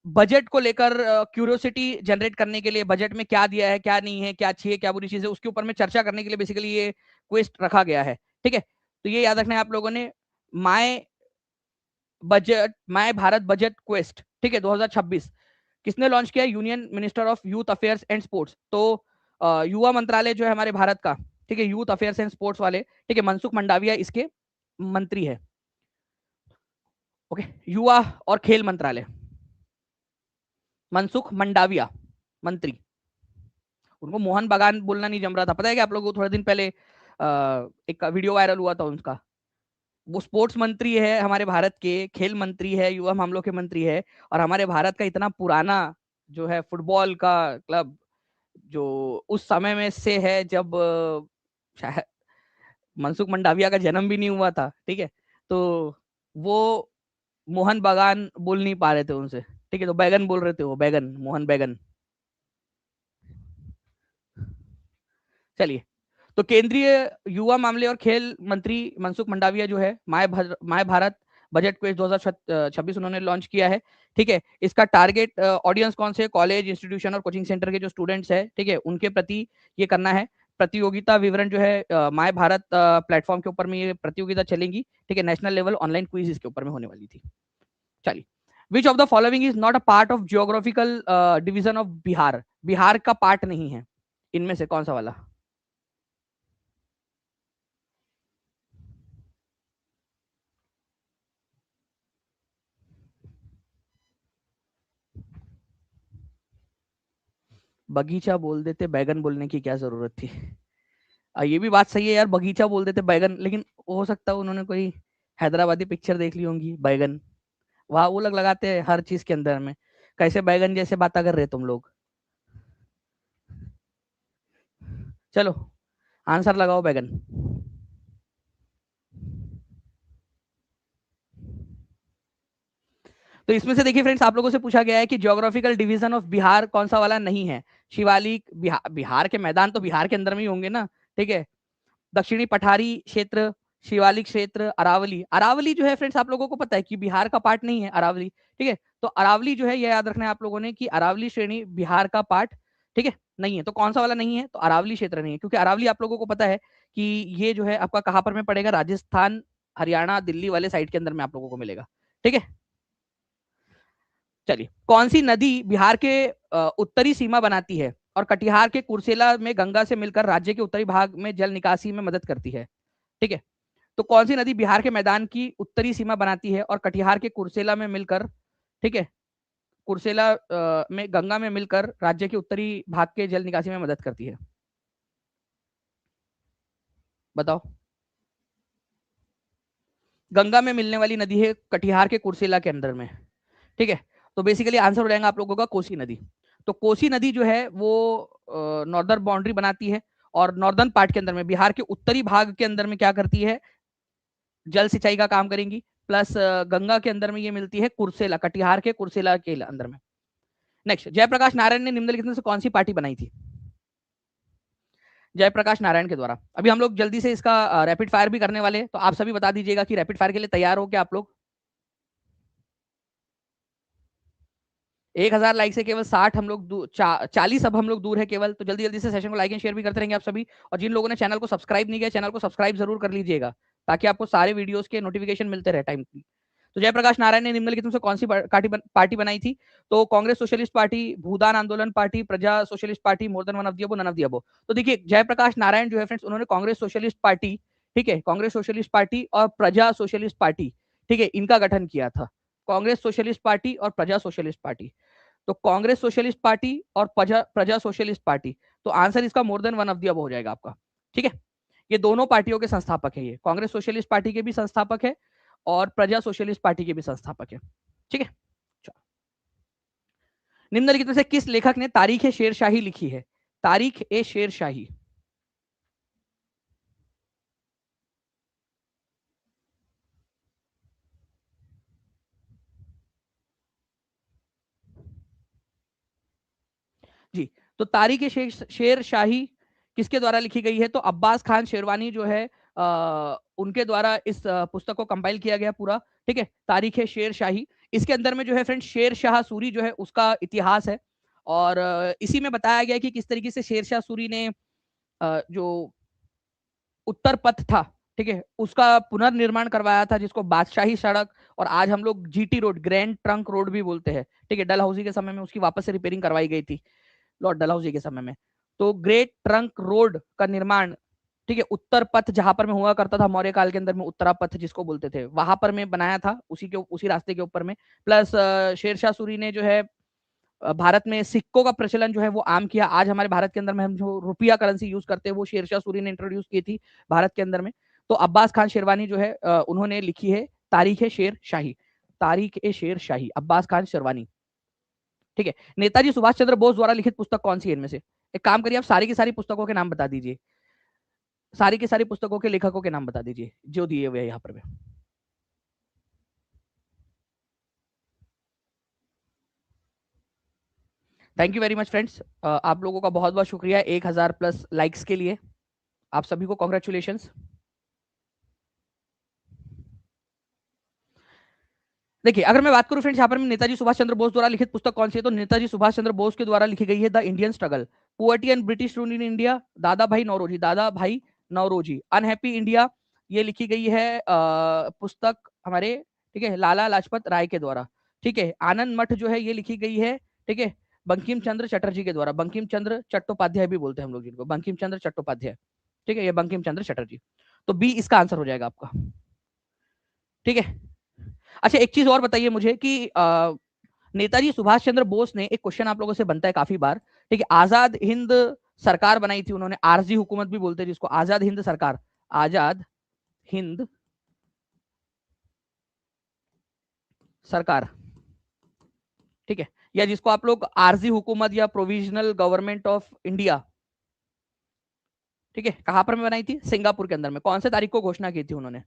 बजट को लेकर क्यूरियोसिटी जनरेट करने के लिए, बजट में क्या दिया है, क्या नहीं है, क्या अच्छी है, क्या बुरी चीज है, उसके ऊपर में चर्चा करने के लिए बेसिकली ये क्वेस्ट रखा गया है, ठीक है। तो ये याद रखना है आप लोगों ने, my my Bharat budget quest, ठीक है, 2026 किसने लॉन्च किया, union minister of youth affairs and sports. तो युवा मंत्रालय जो है हमारे भारत का, ठीक है, यूथ अफेयर्स एंड स्पोर्ट्स वाले, ठीक है, मनसुख मंडाविया इसके मंत्री है, ओके, युवा और खेल मंत्रालय, मनसुख मंडाविया मंत्री, उनको मोहन बागान बोलना नहीं जम रहा था, पता है कि आप लोगों को थोड़े दिन पहले एक वीडियो वायरल हुआ था उनका। वो स्पोर्ट्स मंत्री है हमारे भारत के, खेल मंत्री है, युवा मामलों के मंत्री है, और हमारे भारत का इतना पुराना जो है फुटबॉल का क्लब जो उस समय में से है जब शायद मनसुख मंडाविया का जन्म भी नहीं हुआ था, ठीक है। तो वो मोहन बागान बोल नहीं पा रहे थे उनसे, ठीक है, तो बैगन बोल रहे थे वो, बैगन, मोहन बैगन। चलिए, तो केंद्रीय युवा मामले और खेल मंत्री मनसुख मंडाविया जो है माय भारत बजट क्विज 2026 उन्होंने लॉन्च किया है, ठीक है। इसका टारगेट ऑडियंस कौन से, कॉलेज, इंस्टीट्यूशन और कोचिंग सेंटर के जो स्टूडेंट्स है, ठीक है, उनके प्रति ये करना है। प्रतियोगिता विवरण जो है माय भारत प्लेटफॉर्म के ऊपर में ये प्रतियोगिता चलेंगी, ठीक है, नेशनल लेवल ऑनलाइन क्विज इसके ऊपर में होने वाली थी। चलिए, which of the following is not a part of geographical division of Bihar, Bihar का पार्ट नहीं है, इनमें से कौन सा वाला, बगीचा बोल देते, बैगन बोलने की क्या जरूरत थी। ये भी बात सही है यार, बगीचा बोल देते बैगन, लेकिन हो सकता है उन्होंने कोई हैदराबादी पिक्चर देख ली होंगी बैगन, वहां वो लोग लगाते हैं हर चीज के अंदर में। कैसे बैगन जैसे बातें कर रहे तुम लोग। चलो आंसर लगाओ बैगन। तो इसमें से देखिए फ्रेंड्स, आप लोगों से पूछा गया है कि ज्योग्राफिकल डिवीजन ऑफ बिहार कौन सा वाला नहीं है। शिवालिक, बिहार के मैदान तो बिहार के अंदर में ही होंगे ना, ठीक है। दक्षिणी पठारी क्षेत्र, शिवालिक क्षेत्र, अरावली। अरावली जो है फ्रेंड्स, आप लोगों को पता है कि बिहार का पार्ट नहीं है अरावली, ठीक है। तो अरावली जो है, ये याद रखना है आप लोगों ने कि अरावली श्रेणी बिहार का पार्ट, ठीक है, नहीं है। तो कौन सा वाला नहीं है, तो अरावली क्षेत्र नहीं है, क्योंकि अरावली आप लोगों को पता है कि ये जो है आपका कहां पर में पड़ेगा, राजस्थान, हरियाणा, दिल्ली वाले साइड के अंदर में आप लोगों को मिलेगा, ठीक है। चलिए, कौन सी नदी बिहार के उत्तरी सीमा बनाती है और कटिहार के कुर्सेला में गंगा से मिलकर राज्य के उत्तरी भाग में जल निकासी में मदद करती है, ठीक है। तो कौन सी नदी बिहार के मैदान की उत्तरी सीमा बनाती है और कटिहार के कुर्सेला में मिलकर, ठीक है, कुर्सेला में गंगा में मिलकर राज्य के उत्तरी भाग के जल निकासी में मदद करती है, बताओ। गंगा में मिलने वाली नदी है कटिहार के कुर्सेला के अंदर में, ठीक है। तो बेसिकली आंसर हो जाएगा आप लोगों का कोसी नदी। तो कोसी नदी जो है वो नॉर्दर्न बाउंड्री बनाती है, और नॉर्दर्न पार्ट के अंदर में बिहार के उत्तरी भाग के अंदर में क्या करती है, जल सिंचाई का काम करेंगी। प्लस गंगा के अंदर में ये मिलती है कुर्सेला, कटिहार के कुर्सेला के अंदर में। नेक्स्ट, जयप्रकाश नारायण ने निम्नलिखित में से कौन सी पार्टी बनाई थी। जयप्रकाश नारायण के द्वारा। अभी हम लोग जल्दी से इसका रैपिड फायर भी करने वाले हैं, तो आप सभी बता दीजिएगा कि रैपिड फायर के लिए तैयार हो क्या आप लोग। 1000 लाइक से केवल 60 हम लोग 40 अब हम लोग दूर है केवल। तो जल्दी जल्दी से सेशन को लाइक एंड शेयर भी करते रहेंगे आप सभी। और जिन लोगों ने चैनल को सब्सक्राइब नहीं किया, चैनल को सब्सक्राइब जरूर कर लीजिएगा, ताकि आपको सारे वीडियोस के नोटिफिकेशन मिलते रहे टाइम की। तो जयप्रकाश नारायण ने निम्नलिखित में से कौन सी पार्टी बनाई थी। तो कांग्रेस सोशलिस्ट पार्टी, भूदान आंदोलन party, Praja socialist party, more than one of the above, none of the above. तो देखिए, जयप्रकाश नारायण जो है फ्रेंड्स, उन्होंने कांग्रेस सोशलिस्ट पार्टी, ठीक है, कांग्रेस सोशलिस्ट पार्टी और प्रजा सोशलिस्ट पार्टी, ठीक है, इनका गठन किया था। कांग्रेस सोशलिस्ट पार्टी और प्रजा सोशलिस्ट पार्टी। तो कांग्रेस सोशलिस्ट पार्टी और प्रजा सोशलिस्ट पार्टी। तो आंसर इसका मोर than one of the above हो जाएगा आपका, ठीक है। ये दोनों पार्टियों के संस्थापक है, ये कांग्रेस सोशलिस्ट पार्टी के भी संस्थापक है और प्रजा सोशलिस्ट पार्टी के भी संस्थापक है, ठीक है। निम्नलिखित में से किस लेखक ने तारीख ए शेरशाही लिखी है। तारीख ए शेरशाही। जी, तो तारीख ए शेरशाही किसके द्वारा लिखी गई है, तो अब्बास खान शेरवानी जो है, उनके द्वारा इस पुस्तक को कंपाइल किया गया पूरा, ठीक है। तारीख ए शेरशाही, इसके अंदर में जो है फ्रेंड शेर शाह सूरी जो है उसका इतिहास है। और इसी में बताया गया कि किस तरीके से शेर शाह सूरी ने जो उत्तर पथ था, ठीक है, उसका पुनर्निर्माण करवाया था, जिसको बादशाही सड़क और आज हम लोग GT road, grand trunk road भी बोलते हैं, ठीक है। डलहौजी के समय में उसकी वापस से रिपेयरिंग करवाई गई थी, लॉर्ड डलहौजी के समय में। तो ग्रेट ट्रंक रोड का निर्माण, ठीक है, उत्तर पथ जहां पर में हुआ करता था मौर्य काल के अंदर में, उत्तरा पथ जिसको बोलते थे, वहां पर में बनाया था, उसी रास्ते के ऊपर में। प्लस शेरशाह सूरी ने जो है भारत में सिक्कों का प्रचलन जो है वो आम किया। आज हमारे भारत के अंदर में हम जो रुपया करेंसी यूज करते हैं, वो शेरशाह सूरी ने इंट्रोड्यूस की थी भारत के अंदर में। तो अब्बास खान शेरवानी जो है, उन्होंने लिखी है तारीख ए शेर शाही। तारीख ए शेर शाही, अब्बास खान शेरवानी, ठीक है। नेताजी सुभाष चंद्र बोस द्वारा लिखित पुस्तक कौन सी है इनमें से। एक काम करिए, आप सारी की सारी पुस्तकों के नाम बता दीजिए, सारी की सारी पुस्तकों के लेखकों के नाम बता दीजिए जो दिए हुए हैं यहाँ पर। Thank you very much friends, आप लोगों का बहुत बहुत शुक्रिया 1000 प्लस लाइक्स के लिए, आप सभी को कॉन्ग्रेचुलेशन। देखिए, अगर मैं बात करूं फ्रेंड्स, यहाँ पर नेताजी सुभाष चंद्र बोस द्वारा लिखित पुस्तक कौन सी है, तो नेताजी सुभाष चंद्र बोस के द्वारा लिखी गई है the Indian struggle, poverty and British rule in India, दादा भाई नौरोजी, अनहैप्पी इंडिया, ये लिखी गई है पुस्तक हमारे, ठीक है, लाला लाजपत राय के द्वारा, ठीक है। आनंद मठ जो है ये लिखी गई है, ठीक है, बंकिम चंद्र चटर्जी के द्वारा, बंकिम चंद्र चट्टोपाध्याय भी बोलते हैं हम लोग जिनको, बंकिम चंद्र चट्टोपाध्याय, ठीक है, ये बंकिम चंद्र चटर्जी। तो बी इसका आंसर हो जाएगा आपका, ठीक है। अच्छा, एक चीज और बताइए मुझे कि नेताजी सुभाष चंद्र बोस ने, एक क्वेश्चन आप लोगों से बनता है काफी बार, ठीक है, आजाद हिंद सरकार बनाई थी उन्होंने, आरजी हुकूमत भी बोलते हैं जिसको, आजाद हिंद सरकार, आजाद हिंद सरकार, ठीक है, या जिसको आप लोग आरजी हुकूमत या प्रोविजनल गवर्नमेंट ऑफ इंडिया, ठीक है, कहां पर में बनाई थी, सिंगापुर के अंदर में। कौन से तारीख को घोषणा की थी उन्होंने,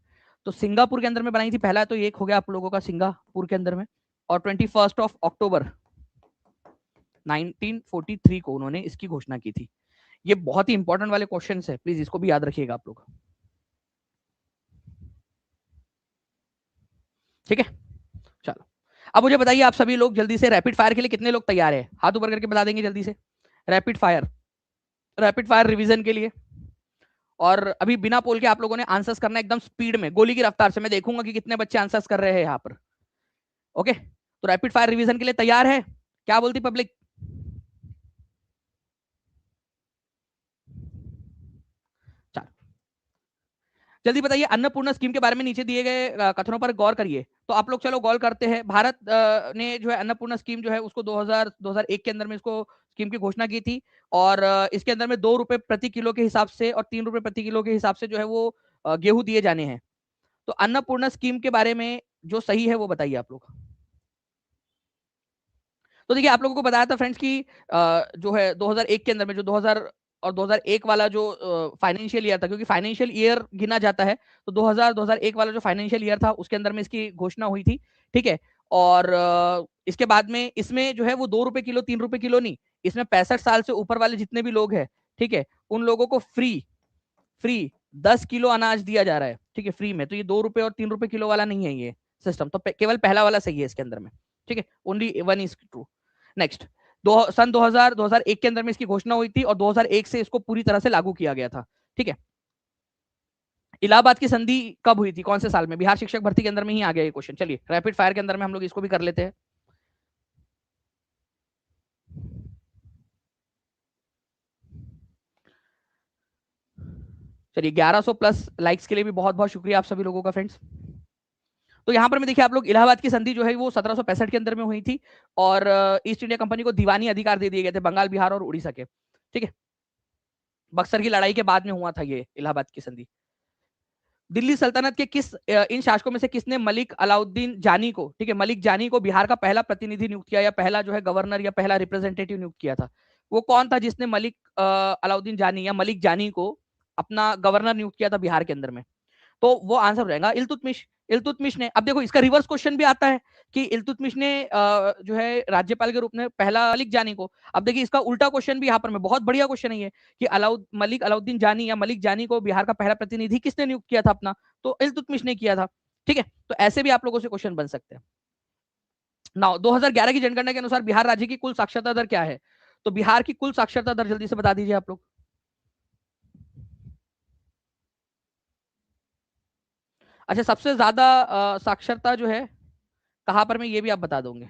तो सिंगापुर के अंदर में बनाई थी। पहला तो ये एक हो गया आप लोगों का सिंगापुर के अंदर में, और 21 अक्टूबर 1943 को उन्होंने इसकी घोषणा की थी। ये बहुत ही इंपॉर्टेंट वाले क्वेश्चन है, प्लीज इसको भी याद रखिएगा आप लोग, ठीक है। चलो, अब मुझे बताइए आप सभी लोग जल्दी से, रैपिड फायर के लिए कितने लोग तैयार है, हाथ ऊपर करके बता देंगे जल्दी से। Rapid fire, rapid fire revision के लिए, और अभी बिना पोल के आप लोगों ने आंसर्स करना एकदम स्पीड में, गोली की रफ्तार से। मैं देखूंगा कि कितने बच्चे आंसर्स कर रहे हैं यहाँ पर। ओके, तो रैपिड फायर रिवीजन के लिए तैयार है, क्या बोलती पब्लिक। जल्दी बताइए, अन्नपूर्णा स्कीम के बारे में नीचे दिए गए कथनों पर गौर करिए। तो आप लोग चलो गौर करते हैं। भारत ने जो है अन्नपूर्णा स्कीम जो है उसको 2001 के अंदर में इसको स्कीम की घोषणा की थी, और इसके अंदर में 2 रुपए प्रति किलो के हिसाब से और 3 रुपए प्रति किलो के हिसाब से जो है वो गेहूं दिए जाने हैं। तो अन्नपूर्णा स्कीम के बारे में जो सही है वो बताइए आप लोग। तो देखिए, आप लोगों को बताया था फ्रेंड्स कि जो है 2001 के अंदर में, जो 2000 और 2001 वाला जो फाइनेंशियल ईयर था, क्योंकि फाइनेंशियल ईयर गिना जाता है, तो 2001 वाला जो फाइनेंशियल ईयर था उसके अंदर में इसकी घोषणा हुई थी, ठीक है। और इसके बाद में इसमें जो है वो 2 रुपए किलो 3 रुपए किलो नहीं, इसमें 65 साल से ऊपर वाले जितने भी लोग हैं, ठीक है, उन लोगों को फ्री फ्री 10 किलो अनाज दिया जा रहा है, ठीक है, फ्री में। तो ये 2 रुपए और 3 रुपए किलो वाला नहीं है ये सिस्टम, तो केवल पहला वाला सही है इसके अंदर में, ठीक है, only one is true. Next, सन 2001 के अंदर में इसकी घोषणा हुई थी, और 2001 से इसको पूरी तरह से लागू किया गया था, ठीक है। इलाहाबाद की संधि कब हुई थी, कौन से साल में, बिहार शिक्षक भर्ती के अंदर में ही आ गया ये क्वेश्चन। चलिए, रैपिड फायर के अंदर में हम लोग इसको भी कर लेते हैं। चलिए, 1100 प्लस लाइक्स के लिए भी बहुत बहुत शुक्रिया आप सभी लोगों का फ्रेंड्स। तो यहाँ पर में देखिए आप लोग, इलाहाबाद की संधि जो है वो 1765 के अंदर में हुई थी, और ईस्ट इंडिया कंपनी को दीवानी अधिकार दे दिए गए थे बंगाल, बिहार और उड़ीसा के, ठीक है। बक्सर की लड़ाई के बाद में हुआ था ये इलाहाबाद की संधि। दिल्ली सल्तनत के किस इन शासकों में से किसने मलिक अलाउद्दीन जानी को, ठीक है, मलिक जानी को बिहार का पहला प्रतिनिधि नियुक्त किया, या पहला जो है गवर्नर या पहला रिप्रेजेंटेटिव नियुक्त किया था। वो कौन था जिसने मलिक अलाउद्दीन जानी या मलिक जानी को अपना गवर्नर नियुक्त किया था बिहार के अंदर में। तो वो आंसर हो जाएगा इल्तुतमिश। इल्तुतमिश ने, अब देखो इसका रिवर्स क्वेश्चन भी आता है कि इल्तुतमिश ने जो है राज्यपाल के रूप में पहला मलिक जानी को। अब देखिए इसका उल्टा क्वेश्चन भी यहाँ पर में, बहुत बढ़िया क्वेश्चन है ये, कि मलिक अलाउद्दीन जानी या मलिक जानी को बिहार का पहला प्रतिनिधि किसने नियुक्त किया था अपना, तो इल्तुतमिश ने किया था, ठीक है। तो ऐसे भी आप लोगों से क्वेश्चन बन सकते हैं। नाउ 2011 की जनगणना के अनुसार बिहार राज्य की कुल साक्षरता दर क्या है, तो बिहार की कुल साक्षरता दर जल्दी से बता दीजिए आप लोग। अच्छा, सबसे ज्यादा साक्षरता जो है कहां पर में, ये भी आप बता दोगे।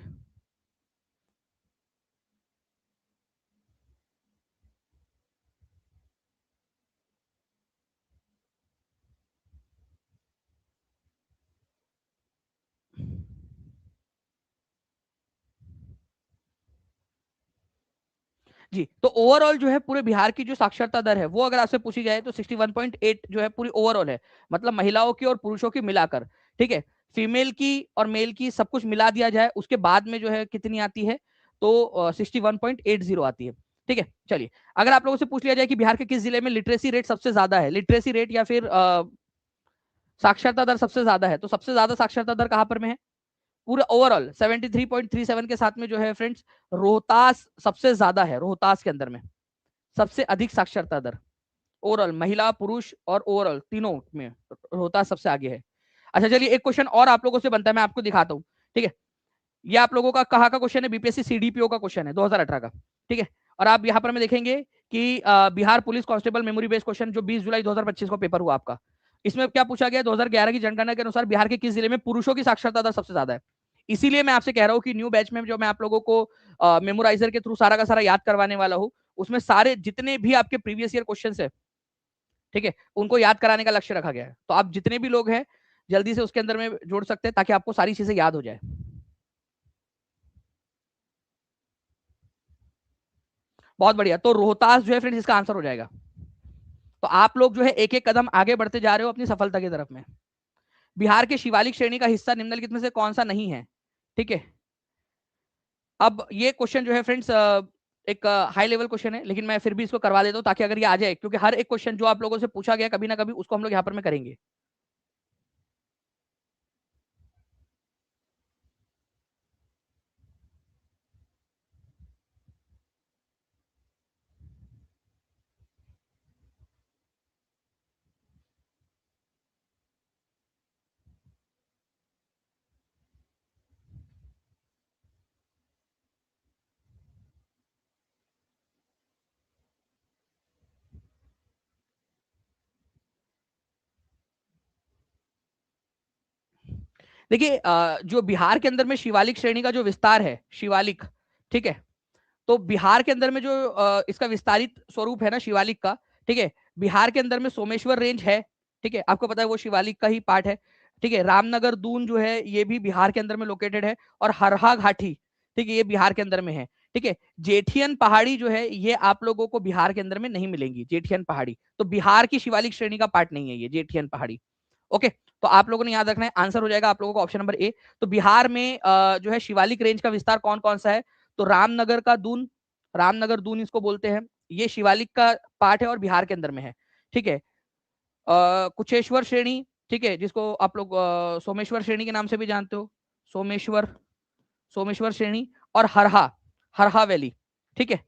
जी, तो ओवरऑल जो है पूरे बिहार की जो साक्षरता दर है वो अगर आपसे पूछी जाए तो 61.8 जो है पूरी ओवरऑल है, मतलब महिलाओं की और पुरुषों की मिलाकर, ठीक है। फीमेल की और मेल की सब कुछ मिला दिया जाए उसके बाद में जो है कितनी आती है, तो 61.80 आती है, ठीक है। चलिए, अगर आप लोगों से पूछ लिया जाए कि बिहार के किस जिले में लिटरेसी रेट सबसे ज्यादा है, लिटरेसी रेट या फिर साक्षरता दर सबसे ज्यादा है, तो सबसे ज्यादा साक्षरता दर कहां पर में है, पूरे ओवरऑल 73.37 के साथ में जो है फ्रेंड्स, रोहतास सबसे ज्यादा है, रोहतास के अंदर में सबसे अधिक साक्षरता दर ओवरऑल, महिला पुरुष और ओवरऑल तीनों में रोहतास सबसे आगे है। अच्छा चलिए, एक क्वेश्चन और आप लोगों से बनता है, मैं आपको दिखाता हूँ, ठीक है। ये आप लोगों का कहाँ का क्वेश्चन है, बीपीएससी सीडीपीओ का क्वेश्चन है 2018 का, ठीक है। और आप यहाँ पर में देखेंगे कि Bihar police constable memory based question जो 20 जुलाई 2025 को पेपर हुआ आपका, इसमें क्या पूछा गया, 2011 की जनगणना के अनुसार बिहार के किस जिले में पुरुषों की साक्षरता दर सबसे ज्यादा है। इसीलिए मैं आपसे कह रहा हूँ कि न्यू बैच में जो मैं आप लोगों को मेमोराइजर के थ्रू सारा का सारा याद करवाने वाला हूँ, उसमें सारे जितने भी आपके प्रीवियस ईयर क्वेश्चन है, ठीक है, उनको याद कराने का लक्ष्य रखा गया है। तो आप जितने भी लोग हैं जल्दी से उसके अंदर में जोड़ सकते हैं ताकि आपको सारी चीजें याद हो जाए। बहुत बढ़िया। तो रोहतास जो है फ्रेंड्स इसका आंसर हो जाएगा। तो आप लोग जो है एक एक कदम आगे बढ़ते जा रहे हो अपनी सफलता की तरफ में। बिहार के शिवालिक श्रेणी का हिस्सा निम्नलिखित में से कौन सा नहीं है? ठीक है, अब ये क्वेश्चन जो है फ्रेंड्स एक हाई लेवल क्वेश्चन है, लेकिन मैं फिर भी इसको करवा देता हूँ ताकि अगर ये आ जाए, क्योंकि हर एक क्वेश्चन जो आप लोगों से पूछा गया कभी ना कभी उसको हम लोग यहाँ पर में करेंगे। देखिए जो बिहार के अंदर में शिवालिक श्रेणी का जो विस्तार है, शिवालिक, ठीक है, तो बिहार के अंदर में जो इसका विस्तारित स्वरूप है ना शिवालिक का, ठीक है, बिहार के अंदर में सोमेश्वर रेंज है, ठीक है, आपको पता है वो शिवालिक का ही पार्ट है, ठीक है, रामनगर दून जो है ये भी बिहार के अंदर में लोकेटेड है, और हरहा घाटी, ठीक है, ये बिहार के अंदर में है, ठीक है। जेठियन पहाड़ी जो है ये आप लोगों को बिहार के अंदर में नहीं मिलेंगी, जेठियन पहाड़ी तो बिहार की शिवालिक श्रेणी का पार्ट नहीं है ये जेठियन पहाड़ी। ओके, तो आप लोगों ने याद रखना है, आंसर हो जाएगा आप लोगों को ऑप्शन नंबर ए। तो बिहार में जो है शिवालिक रेंज का विस्तार कौन कौन सा है? तो रामनगर का दून, रामनगर दून इसको बोलते हैं, ये शिवालिक का पार्ट है और बिहार के अंदर में है, ठीक है। कुशेश्वर श्रेणी, ठीक है, जिसको आप लोग सोमेश्वर श्रेणी के नाम से भी जानते हो, सोमेश्वर, सोमेश्वर श्रेणी, और हरहा, हरहा वैली, ठीक है,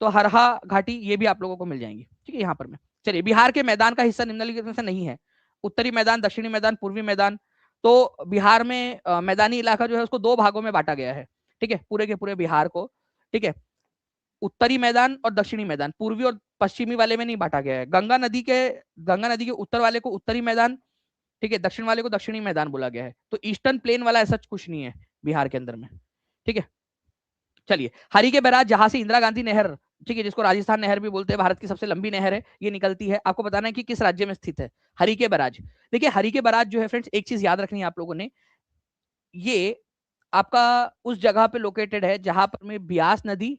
तो हरहा घाटी ये भी आप लोगों को मिल जाएंगी, ठीक है, यहाँ पर में। चलिए, बिहार के मैदान का हिस्सा निम्नलिखित में से नहीं है, उत्तरी मैदान, दक्षिणी मैदान, पूर्वी मैदान। तो बिहार में मैदानी इलाका जो है उसको दो भागों में बांटा गया है, ठीक है, पूरे के पूरे बिहार को, ठीक है, उत्तरी मैदान और दक्षिणी मैदान, पूर्वी और पश्चिमी वाले में नहीं बांटा गया है। गंगा नदी के उत्तर वाले को उत्तरी मैदान, ठीक है, दक्षिण वाले को दक्षिणी मैदान बोला गया है। तो ईस्टर्न प्लेन वाला ऐसा कुछ नहीं है बिहार के अंदर में, ठीक है। चलिए, हरिके बैराज जहां से इंदिरा गांधी नहर, ठीक है, जिसको राजस्थान नहर भी बोलते हैं, भारत की सबसे लंबी नहर है, ये निकलती है, आपको बताना है कि किस राज्य में स्थित है हरिके बैराज। देखिए, हरिके बैराज जो है फ्रेंड्स, एक चीज याद रखनी है आप लोगों ने, ये आपका उस जगह पे लोकेटेड है जहां पर में ब्यास नदी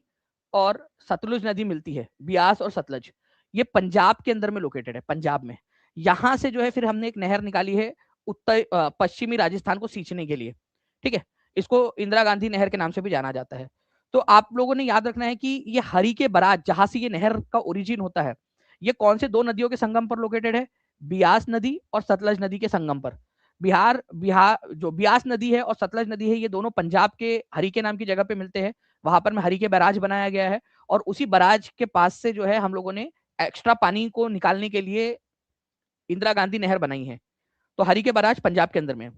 और सतलुज नदी मिलती है, ब्यास और सतलज, ये पंजाब के अंदर में लोकेटेड है, पंजाब में। यहां से जो है फिर हमने एक नहर निकाली है उत्तर पश्चिमी राजस्थान को सींचने के लिए, ठीक है, इसको इंदिरा गांधी नहर के नाम से भी जाना जाता है। तो आप लोगों ने याद रखना है कि ये हरि के बराज जहां से ये नहर का ओरिजिन होता है, ये कौन से दो नदियों के संगम पर लोकेटेड है? ब्यास नदी और सतलज नदी के संगम पर। बिहार बिहार जो ब्यास नदी है और सतलज नदी है, ये दोनों पंजाब के हरि के नाम की जगह पे मिलते हैं, वहां पर में हरि के बैराज बनाया गया है, और उसी बैराज के पास से जो है हम लोगों ने एक्स्ट्रा पानी को निकालने के लिए इंदिरा गांधी नहर बनाई है। तो हरि के बैराज पंजाब के अंदर में,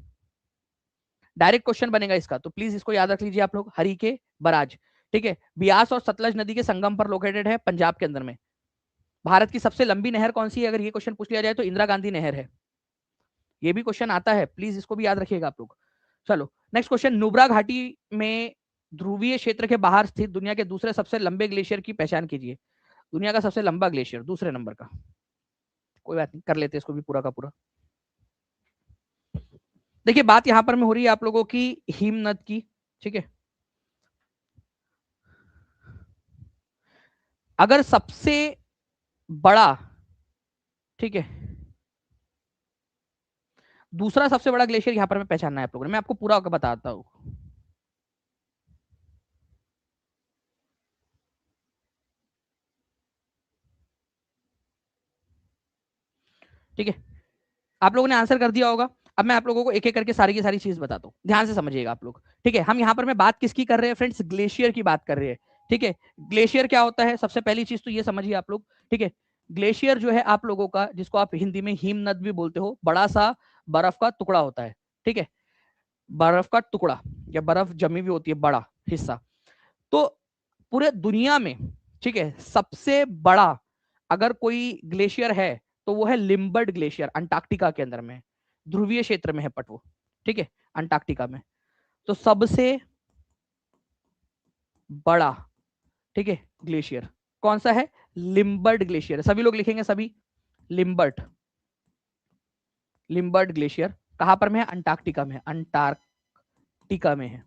डायरेक्ट क्वेश्चन बनेगा इसका, तो प्लीज इसको याद रख लीजिए आप लोग, हरि के बराज, ठीक है, ब्यास और सतलज नदी के संगम पर लोकेटेड है पंजाब के अंदर में। भारत की सबसे लंबी नहर कौन सी है, अगर ये क्वेश्चन पूछ लिया जाए तो इंदिरा गांधी नहर है, ये भी क्वेश्चन आता है, प्लीज इसको भी याद रखिएगा आप लोग। चलो, नेक्स्ट क्वेश्चन, नुब्रा घाटी में ध्रुवीय क्षेत्र के बाहर स्थित दुनिया के दूसरे सबसे लंबे ग्लेशियर की पहचान कीजिए। दुनिया का सबसे लंबा ग्लेशियर, दूसरे नंबर का, कोई बात नहीं, कर लेते इसको भी पूरा का पूरा। देखिए, बात यहां पर में हो रही है आप लोगों की हिमनद की, ठीक है, अगर सबसे बड़ा, ठीक है, दूसरा सबसे बड़ा ग्लेशियर यहां पर में पहचानना है आप लोगों ने, मैं आपको पूरा बताता हूं, ठीक है, आप लोगों ने आंसर कर दिया होगा। अब मैं आप लोगों को एक एक करके सारी की सारी चीज बताता हूँ, ध्यान से समझिएगा आप लोग, ठीक है। हम यहाँ पर मैं बात किसकी कर रहे हैं फ्रेंड्स? ग्लेशियर की बात कर रहे हैं, ठीक है। ग्लेशियर क्या होता है, सबसे पहली चीज तो ये समझिए आप लोग, ठीक है। ग्लेशियर जो है आप लोगों का, जिसको आप हिंदी में हिमनद भी बोलते हो, बड़ा सा बर्फ का टुकड़ा होता है, ठीक है, बर्फ का टुकड़ा या बर्फ जमी हुई होती है, बड़ा हिस्सा। तो पूरे दुनिया में, ठीक है, सबसे बड़ा अगर कोई ग्लेशियर है तो वो है लिम्बर्ड ग्लेशियर, अंटार्कटिका के अंदर में, ध्रुवीय क्षेत्र में है पट वो, ठीक है, अंटार्कटिका में। तो सबसे बड़ा, ठीक है, ग्लेशियर कौन सा है? लिम्बर्ड ग्लेशियर, सभी लोग लिखेंगे, सभी, लिम्बर्ट, लिम्बर्ड ग्लेशियर कहां पर में है? अंटार्कटिका में, अंटार्कटिका में है।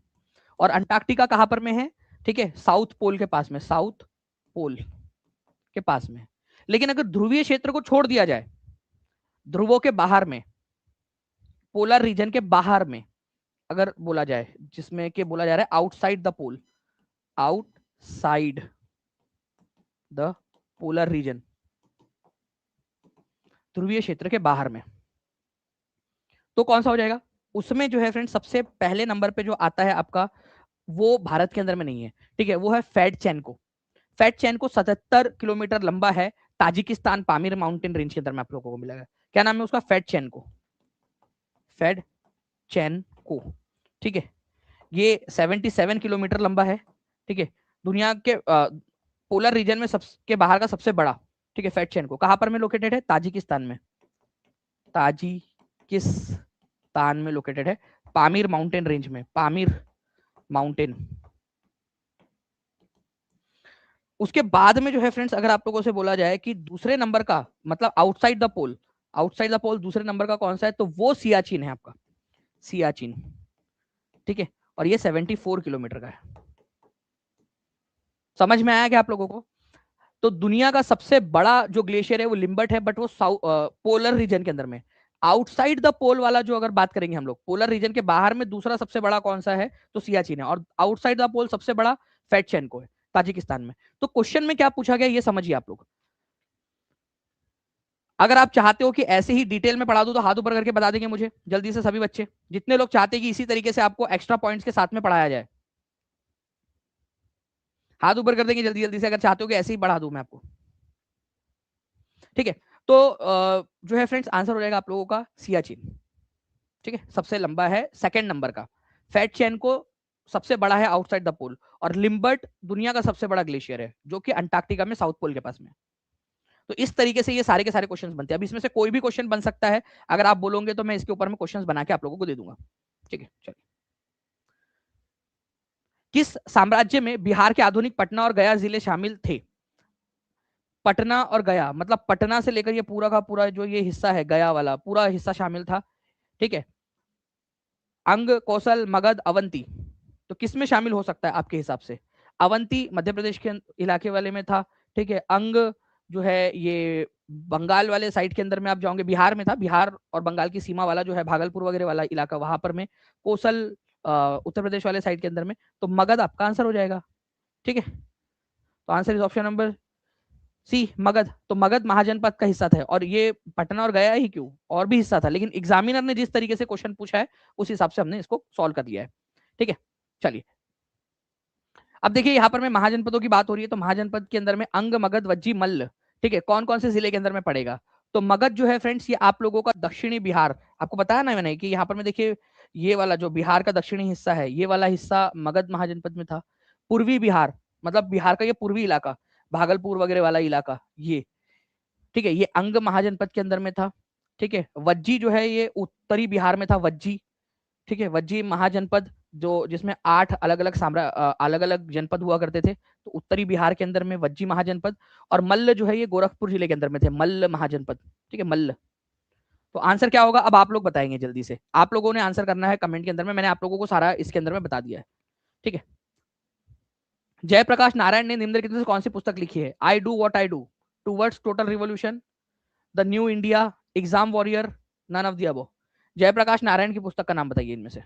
और अंटार्कटिका कहां पर में है? ठीक है, साउथ पोल के पास में, साउथ पोल के पास में। लेकिन अगर ध्रुवीय क्षेत्र को छोड़ दिया जाए, ध्रुवों के बाहर में, पोलर रीजन के बाहर में अगर बोला जाए, जिसमें कि बोला जा रहा है outside the pole, outside the polar region, ध्रुवीय क्षेत्र के बाहर में, तो कौन सा हो जाएगा? उसमें जो है फ्रेंड सबसे पहले नंबर पे जो आता है आपका, वो भारत के अंदर में नहीं है, ठीक है, वो है फेडचेनको। फेडचेनको 77 किलोमीटर लंबा है, ताजिकिस्तान पामीर माउंटेन रेंज के अंदर में आप लोगों को मिलेगा। क्या नाम है उसका? फेडचेनको, फेडचेनको, ठीक है। ये 77 किलोमीटर लंबा है, ठीक है। दुनिया के पोलर रीजन में सबके बाहर का सबसे बड़ा, ठीक है, फेडचेनको कहां पर में लोकेटेड है? ताजिकिस्तान में, ताजिकिस्तान में लोकेटेड है, पामीर माउंटेन रेंज में, पामीर माउंटेन। उसके बाद में जो है फ्रेंड्स, अगर आप लोगों से बोला जाए कि दूसरे नंबर का मतलब outside the pole, outside the pole दूसरे नंबर का कौन सा है, तो वो सियाचिन है आपका, सियाचिन, ठीक है। और ये 74 किलोमीटर का है। समझ में आया क्या आप लोगों को? तो दुनिया का सबसे बड़ा जो ग्लेशियर है वो लिम्बर्ट है, बट वो पोलर रीजन के अंदर में। आउटसाइड द पोल वाला जो अगर बात करेंगे हम लोग, पोलर रीजन के बाहर में दूसरा सबसे बड़ा कौन सा है, तो सियाचिन है। और आउटसाइड द पोल सबसे बड़ा फेडचेनको है, ताजिकिस्तान में। तो क्वेश्चन में क्या पूछा गया ये समझिए आप लोग। अगर आप चाहते हो कि ऐसे ही डिटेल में पढ़ा दूं तो हाथ ऊपर करके बता देंगे मुझे जल्दी से सभी बच्चे, जितने लोग चाहते हैं कि इसी तरीके से आपको एक्स्ट्रा पॉइंट्स के साथ में पढ़ाया जाए, हाथ ऊपर कर देंगे जल्दी जल्दी से, अगर चाहते हो कि ऐसे ही बढ़ा दूं मैं आपको, ठीक है। तो जो है फ्रेंड्स आंसर हो जाएगा आप लोगों का सियाचिन, ठीक है, सबसे लंबा है, सेकंड नंबर का। फेडचेनको सबसे बड़ा है आउटसाइड द पोल, और लिम्बर्ट दुनिया का सबसे बड़ा ग्लेशियर है जो कि अंटार्कटिका में, साउथ पोल के पास में। तो इस तरीके से ये सारे के सारे क्वेश्चंस बनते हैं। अब इसमें से कोई भी क्वेश्चन बन सकता है, अगर आप बोलोगे तो मैं इसके ऊपर में क्वेश्चंस बना के आप लोगों को दे दूंगा, ठीक है। चलिए, किस साम्राज्य में बिहार के आधुनिक पटना और गया जिले शामिल थे? पटना और गया मतलब पटना से लेकर ये पूरा का पूरा जो ये हिस्सा है, गया वाला पूरा हिस्सा शामिल था, ठीक है। अंग, कौशल, मगध, अवंती, तो किस में शामिल हो सकता है आपके हिसाब से? अवंती मध्य प्रदेश के इलाके वाले में था, ठीक है। अंग जो है ये बंगाल वाले साइड के अंदर में आप जाओगे, बिहार में था, बिहार और बंगाल की सीमा वाला जो है भागलपुर वगैरह वाला इलाका, वहां पर में। कौशल उत्तर प्रदेश वाले साइड के अंदर में। तो मगध आपका आंसर हो जाएगा, ठीक है। तो answer is option number C, Magadh. तो मगध महाजनपद का हिस्सा था, और ये पटना और गया ही क्यों, और भी हिस्सा था, लेकिन एग्जामिनर ने जिस तरीके से क्वेश्चन पूछा है उस हिसाब से हमने इसको सॉल्व कर दिया है, ठीक है। चलिए, अब देखिए यहाँ पर में महाजनपदों की बात हो रही है, तो महाजनपद के अंदर में अंग, मगध, वज्जी, मल्ल, ठीक है, कौन कौन से जिले के अंदर में पड़ेगा? तो मगध जो है फ्रेंड्स, ये आप लोगों का दक्षिणी बिहार, आपको बताया ना मैंने कि यहाँ पर में देखिए ये वाला जो बिहार का दक्षिणी हिस्सा है, ये वाला हिस्सा मगध महाजनपद में था। पूर्वी बिहार मतलब बिहार का ये पूर्वी इलाका, भागलपुर वगैरह वाला इलाका, ये, ठीक है, ये अंग महाजनपद के अंदर में था, ठीक है। वज्जी जो है ये उत्तरी बिहार में था, वज्जी, ठीक है, वज्जी महाजनपद, जो जिसमें 8 अलग अलग अलग अलग जनपद हुआ करते थे, तो उत्तरी बिहार के अंदर में वज्जी महाजनपद। और मल्ल जो है ये गोरखपुर जिले के अंदर में थे, मल्ल महाजनपद, ठीक है, मल्ल। तो आंसर क्या होगा अब आप लोग बताएंगे जल्दी से, आप लोगों ने आंसर करना है कमेंट के अंदर में, मैंने आप लोगों को सारा इसके अंदर में बता दिया है, ठीक है। जयप्रकाश नारायण ने निम्नलिखित में से कौन सी पुस्तक लिखी है? I do what I do, towards total revolution, the new India, exam warrior, none of the above. Jayaprakash Narayan की पुस्तक का नाम बताइए इनमें से।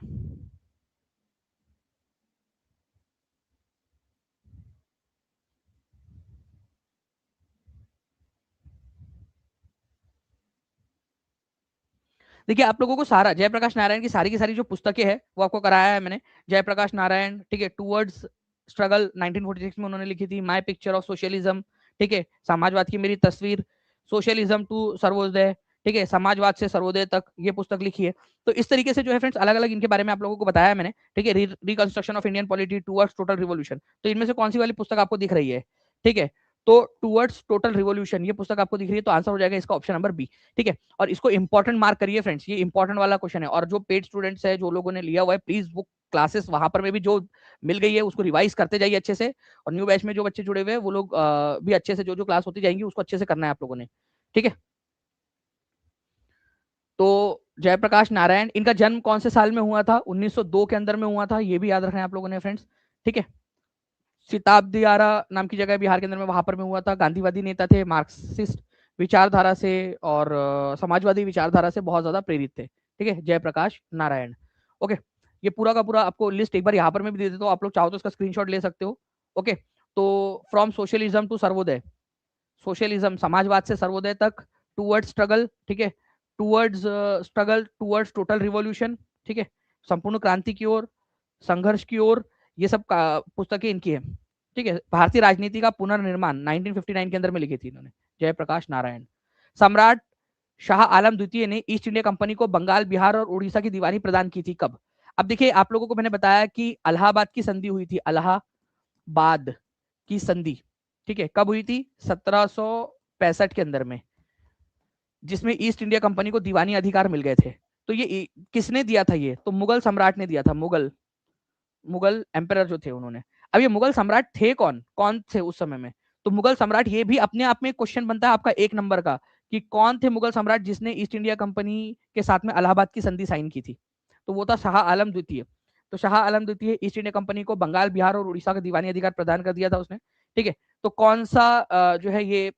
देखिए आप लोगों को सारा जयप्रकाश नारायण की सारी जो पुस्तकें हैं वो आपको कराया है मैंने। जयप्रकाश नारायण, ठीक है, टुवर्ड्स स्ट्रगल 1946 में उन्होंने लिखी थी। माय पिक्चर ऑफ सोशलिज्म, ठीक है, समाजवाद की मेरी तस्वीर, सोशलिज्म टू सर्वोदय, ठीक है, समाजवाद से सर्वोदय तक, ये पुस्तक लिखी है। तो इस तरीके से जो है फ्रेंड्स अलग अलग इनके बारे में आप लोगों को बताया है मैंने, ठीक है। Reconstruction of Indian polity towards total revolution, तो इनमें से कौन सी वाली पुस्तक आपको दिख रही है? ठीक है, तो टुवर्ड्स टोटल रिवॉल्यूशन ये पुस्तक आपको दिख रही है, तो आंसर हो जाएगा इसका ऑप्शन नंबर बी, ठीक है। और इसको इंपॉर्टेंट मार्क करिए फ्रेंड्स, ये इंपॉर्टेंट वाला क्वेश्चन है। और जो पेड स्टूडेंट्स है, जो लोगों ने लिया हुआ है, प्लीज वो क्लासेस वहां पर में भी जो मिल गई है उसको रिवाइज करते जाइए अच्छे से। और न्यू बैच में जो बच्चे जुड़े हुए हैं वो लोग भी अच्छे से, जो जो क्लास होती जाएंगी उसको अच्छे से करना है आप लोगों ने, ठीक है। तो जयप्रकाश नारायण, इनका जन्म कौन से साल में हुआ था? 1902 के अंदर में हुआ था, ये भी याद रखना है आप लोगों ने फ्रेंड्स, ठीक है। सिताब्दियारा नाम की जगह बिहार के अंदर में, वहां पर में हुआ था। गांधीवादी नेता थे, मार्क्सिस्ट विचारधारा से और समाजवादी विचारधारा से बहुत ज्यादा प्रेरित थे। ठीक है, जयप्रकाश नारायण। ओके, ये पूरा का पूरा आपको लिस्ट एक बार यहाँ पर मैं भी दे देता हूँ, आप लोग चाहो तो इसका स्क्रीनशॉट ले सकते हो। ओके, तो from socialism to Sarvodaya, socialism समाजवाद से सर्वोदय तक, टूवर्ड्स स्ट्रगल, ठीक है, towards struggle towards total revolution, ठीक है, संपूर्ण क्रांति की ओर, संघर्ष की ओर, ये सब पुस्तकें इनकी है। ठीक है, भारतीय राजनीति का पुनर्निर्माण 1959 के अंदर में लिखी थी इन्होंने, जयप्रकाश नारायण। सम्राट शाह आलम द्वितीय ने ईस्ट इंडिया कंपनी को बंगाल, बिहार और उड़ीसा की दीवानी प्रदान की थी। कब? अब देखिए, आप लोगों को मैंने बताया कि इलाहाबाद की संधि हुई थी, इलाहाबाद की संधि, ठीक है, कब हुई थी? 1765 के अंदर में, जिसमें ईस्ट इंडिया कंपनी को दीवानी अधिकार मिल गए थे। तो ये किसने दिया था? ये तो मुगल सम्राट ने दिया था, मुगल एम्परर जो थे उन्होंने। अब ये मुगल सम्राट थे कौन कौन थे उस समय में? तो मुगल सम्राट, ये भी अपने आप में क्वेश्चन बनता है आपका 1 नंबर का, कि कौन थे मुगल सम्राट जिसने ईस्ट इंडिया कंपनी के साथ में इलाहाबाद की संधि साइन की थी? तो वो था शाह आलम द्वितीय। तो शाह आलम द्वितीय ईस्ट इंडिया कंपनी को बंगाल, बिहार और उड़ीसा का दीवानी अधिकार प्रदान कर दिया था उसने। ठीक है, तो कौन सा जो है ये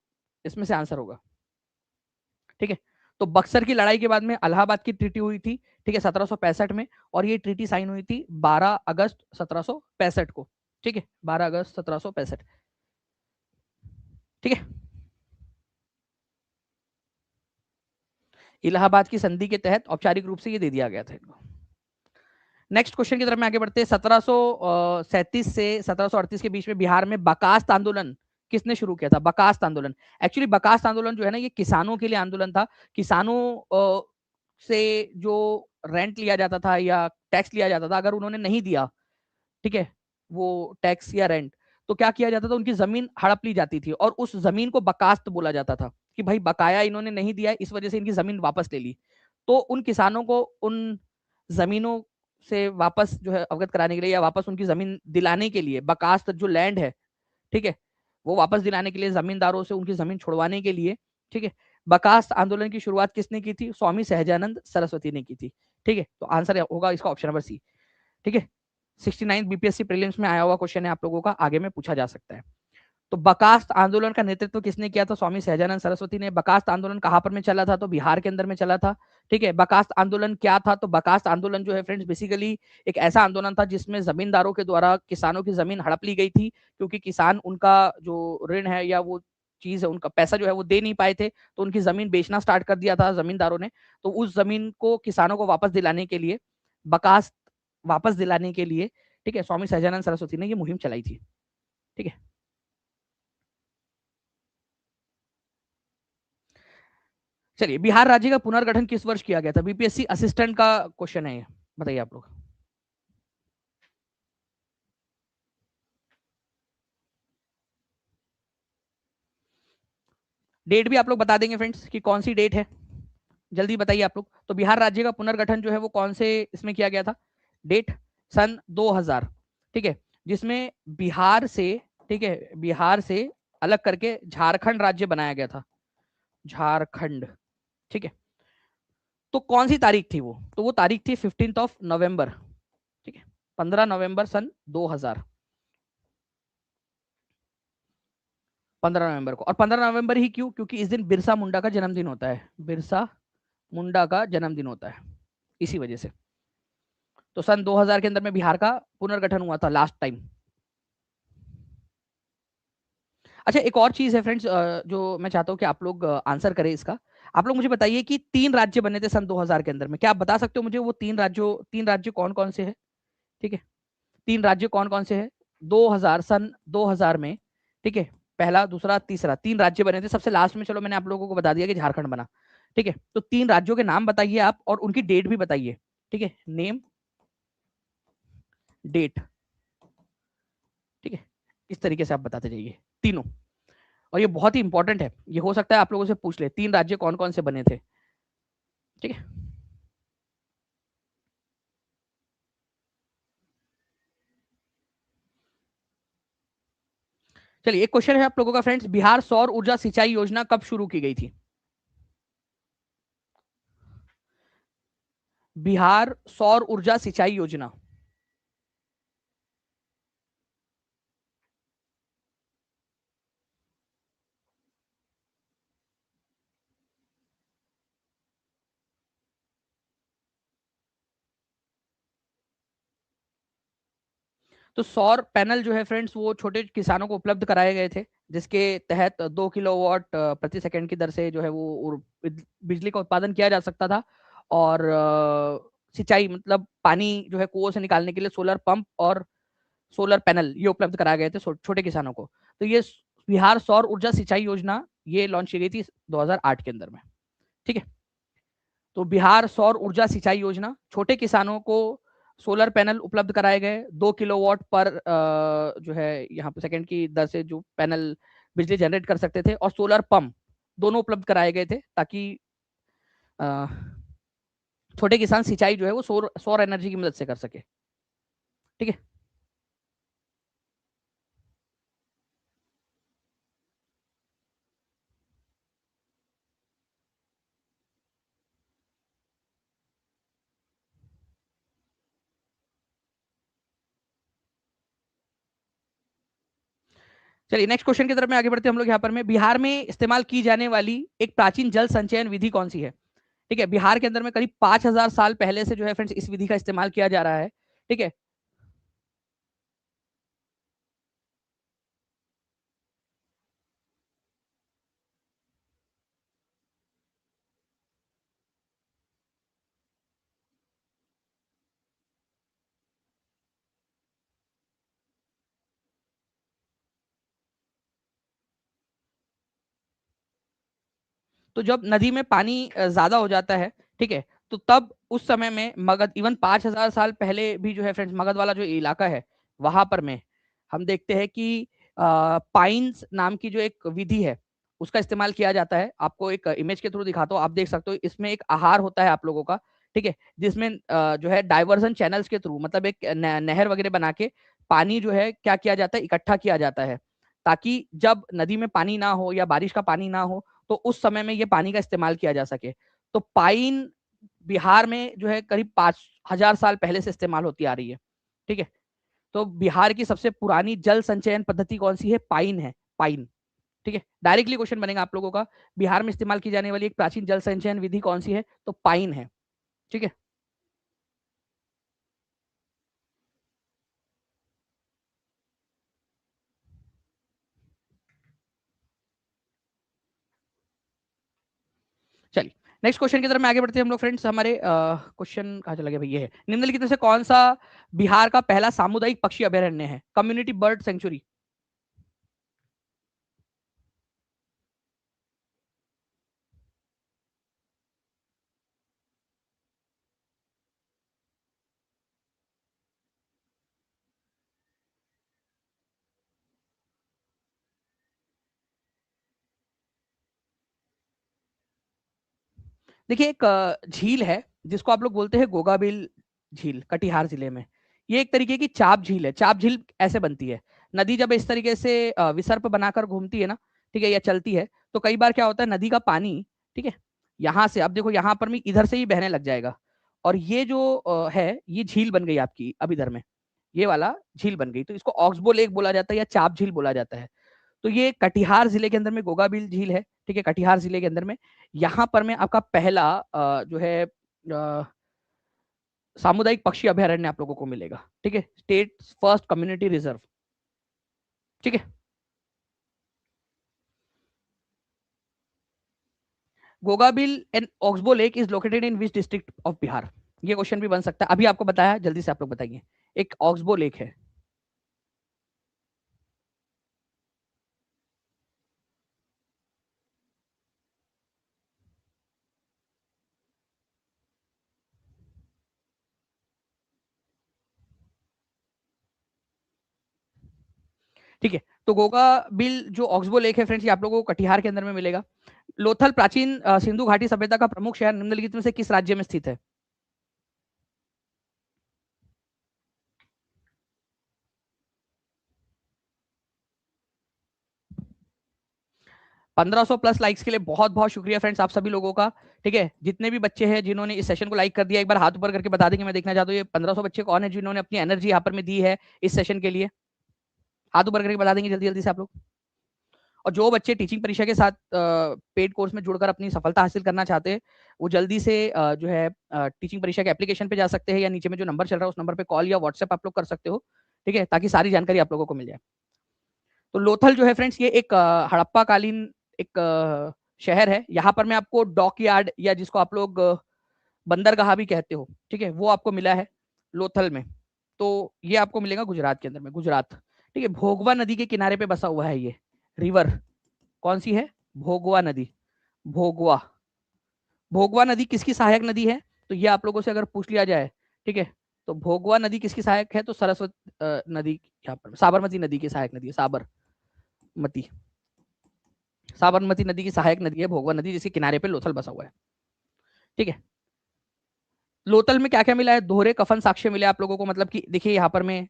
इसमें से आंसर होगा? ठीक है, तो बक्सर की लड़ाई के बाद में इलाहाबाद की ट्रीटी हुई थी, ठीक है, 1765 में, और ये ट्रीटी साइन हुई थी 12 अगस्त 1765 को। ठीक है, 12 अगस्त 1765। ठीक है, इलाहाबाद की संधि के तहत औपचारिक रूप से ये दे दिया गया था इनको। नेक्स्ट क्वेश्चन की तरफ में आगे बढ़ते हैं। 1737 से 1738 के बीच में बिहार में बकास्त आंदोलन किसने शुरू किया था? बकास्त आंदोलन, एक्चुअली बकास्त आंदोलन जो है ना, ये किसानों के लिए आंदोलन था। किसानों से जो रेंट लिया जाता था या टैक्स लिया जाता था, अगर उन्होंने नहीं दिया, ठीक है, वो टैक्स या रेंट, तो क्या किया जाता था? उनकी जमीन हड़प ली जाती थी और उस जमीन को बकास्त बोला जाता था, कि भाई बकाया इन्होंने नहीं दिया, इस वजह से इनकी जमीन वापस ले ली। तो उन किसानों को उन जमीनों से वापस जो है अवगत कराने के लिए, या वापस उनकी जमीन दिलाने के लिए, बकास्त जो लैंड है, ठीक है, वो वापस दिलाने के लिए, जमींदारों से उनकी जमीन छुड़वाने के लिए, ठीक है, बकास्त आंदोलन की शुरुआत किसने की थी? स्वामी सहजानंद सरस्वती ने की थी। ठीक है, तो आंसर होगा इसका ऑप्शन नंबर सी। ठीक है, 69 बीपीएससी प्रीलिम्स में आया हुआ क्वेश्चन है आप लोगों का, आगे में पूछा जा सकता है। तो बकास्त आंदोलन का नेतृत्व किसने किया था? स्वामी सहजानंद सरस्वती ने। बकास्त आंदोलन कहां पर में चला था? तो बिहार के अंदर में चला था। ठीक है, बकास्त आंदोलन क्या था? तो बकास्त आंदोलन जो है फ्रेंड्स, बेसिकली एक ऐसा आंदोलन था जिसमें जमींदारों के द्वारा किसानों की जमीन हड़प ली गई थी, क्योंकि किसान उनका जो ऋण है या वो चीज है, उनका पैसा जो है वो दे नहीं पाए थे, तो उनकी जमीन बेचना स्टार्ट कर दिया था जमींदारों ने। तो उस जमीन को किसानों को वापस दिलाने के लिए, बकास्त वापस दिलाने के लिए, ठीक है, स्वामी सहजानंद सरस्वती ने ये मुहिम चलाई थी। ठीक है, चलिए, बिहार राज्य का पुनर्गठन किस वर्ष किया गया था? बीपीएससी असिस्टेंट का क्वेश्चन है ये, बताइए आप लोग। डेट भी आप लोग बता देंगे फ्रेंड्स कि कौन सी डेट है, जल्दी बताइए आप लोग। तो बिहार राज्य का पुनर्गठन जो है वो कौन से इसमें किया गया था? डेट सन 2000, ठीक है, जिसमें बिहार से, ठीक है, बिहार से अलग करके झारखंड राज्य बनाया गया था, झारखंड। ठीक है, तो कौन सी तारीख थी वो? तो वो तारीख थी 15 नवंबर, ठीक है, 15 नवंबर सन 2000, 15 नवंबर को। और 15 नवंबर ही क्यों? क्योंकि इस दिन बिरसा मुंडा का जन्मदिन होता है, बिरसा मुंडा का जन्मदिन होता है, इसी वजह से। तो सन 2000 के अंदर में बिहार का पुनर्गठन हुआ था लास्ट टाइम। अच्छा, एक और चीज है फ्रेंड्स, जो मैं चाहता हूँ कि आप लोग आंसर करें इसका। आप लोग मुझे बताइए कि 3 राज्य बने थे सन 2000 के अंदर में, क्या आप बता सकते हो मुझे वो 3 राज्य कौन कौन से हैं? ठीक है, 3 राज्य कौन कौन से हैं 2000, सन 2000 में? ठीक है, पहला, दूसरा, तीसरा, 3 राज्य बने थे। सबसे लास्ट में चलो मैंने आप लोगों को बता दिया कि झारखंड बना। ठीक है, तो 3 राज्यों के नाम बताइए आप, और उनकी डेट भी बताइए। ठीक है, नेम, डेट, ठीक है, इस तरीके से आप बताते जाइए तीनों। और ये बहुत ही इंपॉर्टेंट है, ये हो सकता है आप लोगों से पूछ ले, 3 राज्य कौन कौन से बने थे। ठीक है, चलिए, एक क्वेश्चन है आप लोगों का फ्रेंड्स, बिहार सौर ऊर्जा सिंचाई योजना कब शुरू की गई थी? बिहार सौर ऊर्जा सिंचाई योजना, तो सौर पैनल जो है फ्रेंड्स वो छोटे किसानों को उपलब्ध कराए गए थे, जिसके तहत 2 किलोवाट प्रति सेकंड की दर से जो है वो बिजली का उत्पादन किया जा सकता था। और सिंचाई मतलब पानी जो है कुओं से निकालने के लिए सोलर पंप और सोलर पैनल ये उपलब्ध कराए गए थे छोटे किसानों को। तो ये बिहार सौर ऊर्जा सिंचाई योजना ये लॉन्च की गई थी 2008 के अंदर में। ठीक है, तो बिहार सौर ऊर्जा सिंचाई योजना, छोटे किसानों को सोलर पैनल उपलब्ध कराए गए, 2 किलोवाट पर जो है यहाँ पे सेकंड की दर से जो पैनल बिजली जनरेट कर सकते थे, और सोलर पंप दोनों उपलब्ध कराए गए थे, ताकि छोटे किसान सिंचाई जो है वो सौर एनर्जी की मदद से कर सके। ठीक है, चलिए नेक्स्ट क्वेश्चन की तरफ में आगे बढ़ते हैं हम लोग। यहाँ पर में बिहार में इस्तेमाल की जाने वाली एक प्राचीन जल संचयन विधि कौन सी है? ठीक है, बिहार के अंदर में करीब 5000 साल पहले से जो है फ्रेंड्स इस विधि का इस्तेमाल किया जा रहा है। ठीक है, तो जब नदी में पानी ज्यादा हो जाता है, ठीक है, तो तब उस समय में मगध, इवन 5000 साल पहले भी जो है फ्रेंड्स मगध वाला जो इलाका है वहां पर में हम देखते हैं कि पाइन्स नाम की जो एक विधि है उसका इस्तेमाल किया जाता है। आपको एक इमेज के थ्रू दिखाता हूँ, आप देख सकते हो इसमें एक आहार होता है आप लोगों का। ठीक है, जिसमें जो है डाइवर्जन चैनल्स के थ्रू मतलब एक नहर वगैरह बना के पानी जो है क्या किया जाता है, इकट्ठा किया जाता है, ताकि जब नदी में पानी ना हो या बारिश का पानी ना हो तो उस समय में ये पानी का इस्तेमाल किया जा सके। तो पाइन बिहार में जो है करीब 5000 साल पहले से इस्तेमाल होती आ रही है। ठीक है, तो बिहार की सबसे पुरानी जल संचयन पद्धति कौन सी है? पाइन है, पाइन। ठीक है, डायरेक्टली क्वेश्चन बनेगा आप लोगों का, बिहार में इस्तेमाल की जाने वाली एक प्राचीन जल संचयन विधि कौन सी है? तो पाइन है। ठीक है, चलिए नेक्स्ट क्वेश्चन की तरफ में आगे बढ़ते हैं हम लोग फ्रेंड्स। हमारे क्वेश्चन कहाँ चला गया भाई? ये है, निम्नलिखित में से कौन सा बिहार का पहला सामुदायिक पक्षी अभयारण्य है? Community bird sanctuary. देखिए एक झील है जिसको आप लोग बोलते हैं गोगाबिल झील, कटिहार जिले में। ये एक तरीके की चाप झील है। चाप झील ऐसे बनती है, नदी जब इस तरीके से विसर्प बनाकर घूमती है ना, ठीक है, या चलती है, तो कई बार क्या होता है नदी का पानी, ठीक है, यहाँ से अब देखो यहाँ पर भी इधर से ही बहने लग जाएगा, और ये जो है ये झील बन गई आपकी अब इधर में, ये वाला झील बन गई, तो इसको ऑक्सबो लेक बोला जाता है या चाप झील बोला जाता है। तो ये कटिहार जिले के अंदर में गोगाबिल झील है। ठीक है, कटिहार जिले के अंदर में यहाँ पर में आपका पहला जो है सामुदायिक पक्षी अभयारण्य आप लोगों को मिलेगा। ठीक है, स्टेट फर्स्ट कम्युनिटी रिजर्व। ठीक है, Gogabil and oxbow lake is located in which district of Bihar? ये क्वेश्चन भी बन सकता है, अभी आपको बताया, जल्दी से आप लोग बताइए। एक ऑक्सबो लेक है। ठीक है, तो गोगा बिल जो ऑक्सबो लेक है फ्रेंड्स ये आप लोगों को कटिहार के अंदर में मिलेगा। लोथल प्राचीन सिंधु घाटी सभ्यता का प्रमुख शहर निम्नलिखित में से किस राज्य में स्थित है? 1500 प्लस लाइक्स के लिए बहुत बहुत शुक्रिया फ्रेंड्स आप सभी लोगों का। ठीक है, जितने भी बच्चे हैं जिन्होंने इस सेशन को लाइक कर दिया, एक बार हाथ ऊपर करके बता देंगे, मैं देखना चाहता हूँ ये 1500 बच्चे कौन है जिन्होंने अपनी एनर्जी यहाँ पर में दी है इस सेशन के लिए। हाथ ऊपर करके बता देंगे जल्दी जल्दी से आप लोग। और जो बच्चे टीचिंग परीक्षा के साथ पेड कोर्स में जुड़कर अपनी सफलता हासिल करना चाहते हैं वो जल्दी से जो है टीचिंग परीक्षा के एप्लीकेशन पे जा सकते हैं, या नीचे में जो नंबर चल रहा है उस नंबर पे कॉल या व्हाट्सएप आप लोग कर सकते हो। ठीक है, ताकि सारी जानकारी आप लोगों को मिल जाए। तो लोथल जो है फ्रेंड्स, ये एक हड़प्पा कालीन एक शहर है। यहाँ पर मैं आपको डॉक यार्ड या जिसको आप लोग बंदरगाह भी कहते हो, ठीक है, वो आपको मिला है लोथल में। तो ये आपको मिलेगा गुजरात के अंदर में, गुजरात, ठीक है। भोगवा नदी के किनारे पे बसा हुआ है ये रिवर। कौन सी है? भोगवा नदी। भोगवा, भोगवा नदी किसकी सहायक नदी है? तो ये आप लोगों से अगर पूछ लिया जाए, ठीक है, तो भोगवा नदी किसकी सहायक है? तो सरस्वती नदी, यहाँ पर साबरमती नदी की सहायक नदी है। साबरमती, साबरमती नदी की सहायक नदी है भोगवा नदी, जिसके किनारे पे लोथल बसा हुआ है, ठीक है। लोथल में क्या क्या मिला है? दोहरे कफन साक्ष्य मिले आप लोगों को, मतलब कि देखिए यहाँ पर में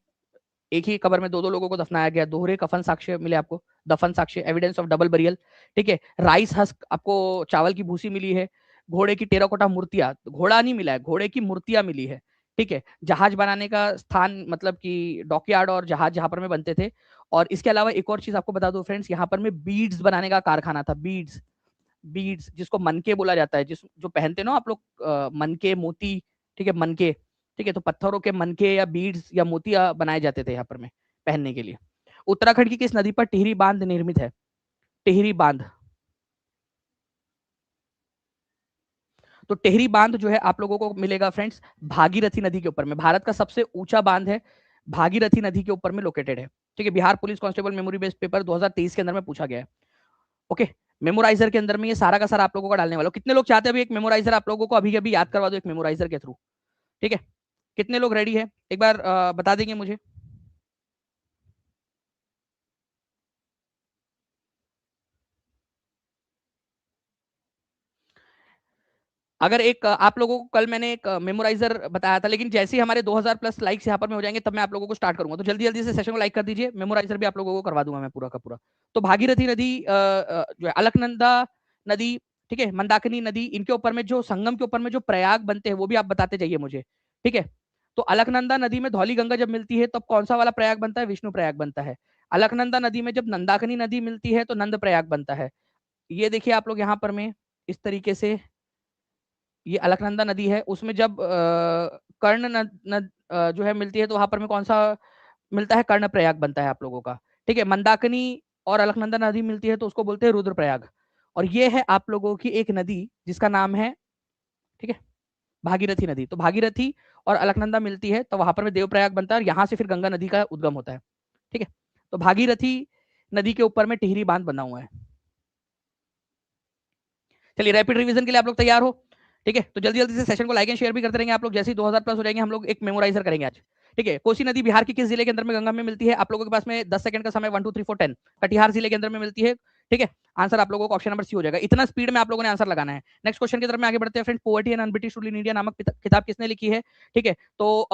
एक ही कबर में दो दो लोगों को दफनाया गया। दोहरे कफन साक्ष्य मिले आपको, दफन साक्ष्य, एविडेंस ऑफ डबल बरियल, ठीक है। राइस हस्क, आपको चावल की भूसी मिली है। घोड़े की टेराकोटा मूर्तियां, घोड़ा नहीं मिला है, घोड़े की मूर्तियां मिली है, ठीक है। जहाज बनाने का स्थान, मतलब कि डॉकयार्ड और जहाज जहां पर में बनते थे। और इसके अलावा एक और चीज आपको बता दो फ्रेंड्स, यहाँ पर में बीड्स बनाने का कारखाना था। बीड्स, बीड्स जिसको मनके बोला जाता है, जिस जो पहनते ना आप लोग, मनके मोती, ठीक है, मनके, ठीक है। तो पत्थरों के मनके या बीड्स या मोतिया बनाए जाते थे यहाँ पर में पहनने के लिए। उत्तराखंड की किस नदी पर टिहरी बांध निर्मित है? टिहरी बांध, तो टिहरी बांध जो है आप लोगों को मिलेगा फ्रेंड्स भागीरथी नदी के ऊपर में। भारत का सबसे ऊंचा बांध है, भागीरथी नदी के ऊपर में लोकेटेड है, ठीक है। Bihar police constable memory based paper 2023 के अंदर में पूछा गया है, ओके। मेमोराइजर के अंदर में ये सारा का सारा आप लोगों का डालने वाला हूं। कितने लोग चाहते हैं अभी एक मेमोराइजर आप लोगों को अभी अभी याद करवा दो एक मेमोराइजर के थ्रू, ठीक है। कितने लोग रेडी है एक बार बता देंगे मुझे? अगर एक आप लोगों को कल मैंने एक मेमोराइजर बताया था, लेकिन जैसे ही हमारे 2000 प्लस लाइक्स यहाँ पर में हो जाएंगे तब मैं आप लोगों को स्टार्ट करूंगा। तो जल्दी जल्दी से सेशन को लाइक कर दीजिए, मेमोराइजर भी आप लोगों को करवा दूंगा मैं पूरा का पूरा। तो भागीरथी नदी जो है, अलकनंदा नदी, ठीक है, मंदाकिनी नदी, इनके ऊपर में जो संगम के ऊपर में जो प्रयाग बनते हैं वो भी आप बताते जाइए मुझे, ठीक है। तो अलकनंदा नदी में धौली गंगा जब मिलती है तब कौन सा वाला प्रयाग बनता है? विष्णु प्रयाग बनता है। अलकनंदा नदी में जब नंदाकिनी नदी मिलती है तो नंद प्रयाग बनता है। ये देखिए आप लोग यहाँ पर में इस तरीके से, ये अलकनंदा नदी है, उसमें जब कर्ण जो है मिलती है तो वहां पर में कौन सा मिलता है? कर्ण प्रयाग बनता है आप लोगों का, ठीक है। मंदाकिनी और अलकनंदा नदी मिलती है तो उसको बोलते हैं रुद्र प्रयाग। और ये है आप लोगों की एक नदी जिसका नाम है, ठीक है, भागीरथी नदी। तो भागीरथी और अलकनंदा मिलती है तो वहां पर में देवप्रयाग बनता है और यहाँ से फिर गंगा नदी का उद्गम होता है, ठीक है। तो भागीरथी नदी के ऊपर में टिहरी बांध बना हुआ है। चलिए रैपिड रिवीजन के लिए आप लोग तैयार हो? ठीक है, तो जल्दी जल्दी से सेशन को लाइक एंड शेयर भी करते रहेंगे आप लोग। जैसे ही 2000 प्लस हो जाएंगे हम लोग एक मेमोराइजर करेंगे आज, ठीक है। कोसी नदी बिहार के किस जिले के अंदर में गंगा में मिलती है? आप लोगों के पास में 10 सेकंड का समय, 1 2 3 4 10। कटिहार जिले के अंदर में मिलती है, ठीक है। आंसर आप लोगों को ऑप्शन नंबर सी हो जाएगा। इतना स्पीड में आप लोगों ने आंसर लगाना है। नेक्स्ट क्वेश्चन की तरफ में आगे बढ़ते हैं friend. Poverty and un-British rule in India नामक किताब किसने लिखी है? ठीक है, तो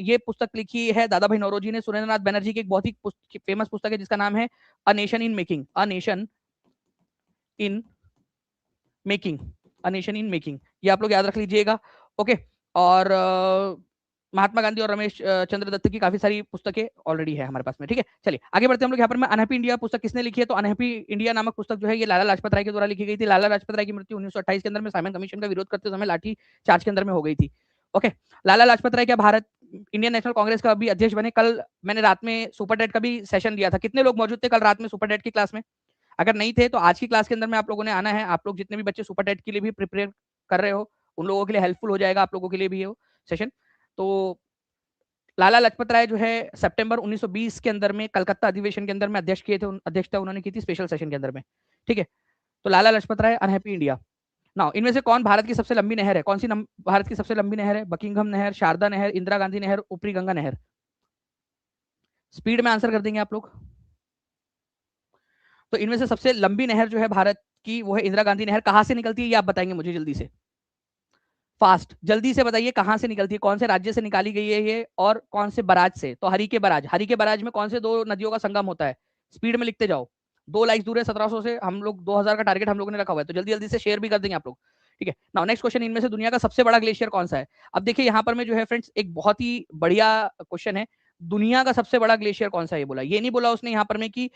ये पुस्तक लिखी है दादा भाई नौरोजी ने। सुरेंद्रनाथ बैनर्जी की एक बहुत ही फेमस पुस्तक है जिसका नाम है a nation in making, a nation in making, a nation in making, ये आप लोग याद रख लीजिएगा, ओके। और महात्मा गांधी और रमेश चंद्र दत्त की काफी सारी पुस्तकें ऑलरेडी है हमारे पास में, ठीक है। चलिए आगे बढ़ते हैं हम लोग। यहाँ पर मैं अनहैप्पी इंडिया पुस्तक किसने लिखी है? तो अनहैप्पी इंडिया नामक पुस्तक जो है ये लाला लाजपत राय के द्वारा लिखी गई थी। लाला लाजपत राय की मृत्यु 1928 के अंदर में साइमन कमीशन का विरोध करते समय लाठी चार्ज के अंदर में हो गई थी, ओके। लाला लाजपत राय क्या भारत इंडियन नेशनल कांग्रेस का भी अध्यक्ष बने? कल मैंने रात में सुपर डेट का भी सेशन लिया था। कितने लोग मौजूद थे कल रात में सुपर डेट की क्लास में? अगर नहीं थे तो आज की क्लास के अंदर में आप लोगों ने आना है। आप लोग जितने भी बच्चे सुपर टेट के लिए भी प्रिपेयर कर रहे हो उन लोगों के लिए हेल्पफुल हो जाएगा, आप लोगों के लिए भी हो सेशन। तो लाला लाजपत राय जो है सितंबर 1920 के अंदर में कलकत्ता अधिवेशन के अंदर में अध्यक्ष किए थे, अध्यक्षता उन्होंने की थी स्पेशल सेशन के अंदर में, ठीक है। तो Lala Lajpat Rai, unhappy India. Now इनमें से कौन भारत की सबसे लंबी नहर है? कौन सी भारत की सबसे लंबी नहर है? बकिंघम नहर, शारदा नहर, इंदिरा गांधी नहर, ऊपरी गंगा नहर? स्पीड में आंसर कर देंगे आप लोग। तो इनमें से सबसे लंबी नहर जो है भारत की वो है इंदिरा गांधी नहर। कहां से निकलती है ये आप बताएंगे मुझे जल्दी से, फास्ट जल्दी से बताइए कहां से निकलती है, कौन से राज्य से निकाली गई है ये और कौन से बराज से? तो हरिके बराज, हरिके बराज में कौन से दो नदियों का संगम होता है? स्पीड में लिखते जाओ। 2 लाइक्स दूर है 1700 से, हम लोग 2000 का टारगेट हम लोगों ने रखा हुआ है, तो जल्दी जल्दी से शेयर भी कर देंगे आप लोग, ठीक है। नाउ नेक्स्ट क्वेश्चन, इनमें से दुनिया का सबसे बड़ा ग्लेशियर कौन सा है? अब देखिए यहाँ पर में जो है फ्रेंड्स एक बहुत ही बढ़िया क्वेश्चन है। दुनिया का सबसे बड़ा ग्लेशियर कौन सा है ये बोला, ये नहीं बोला उसने यहाँ पर में कि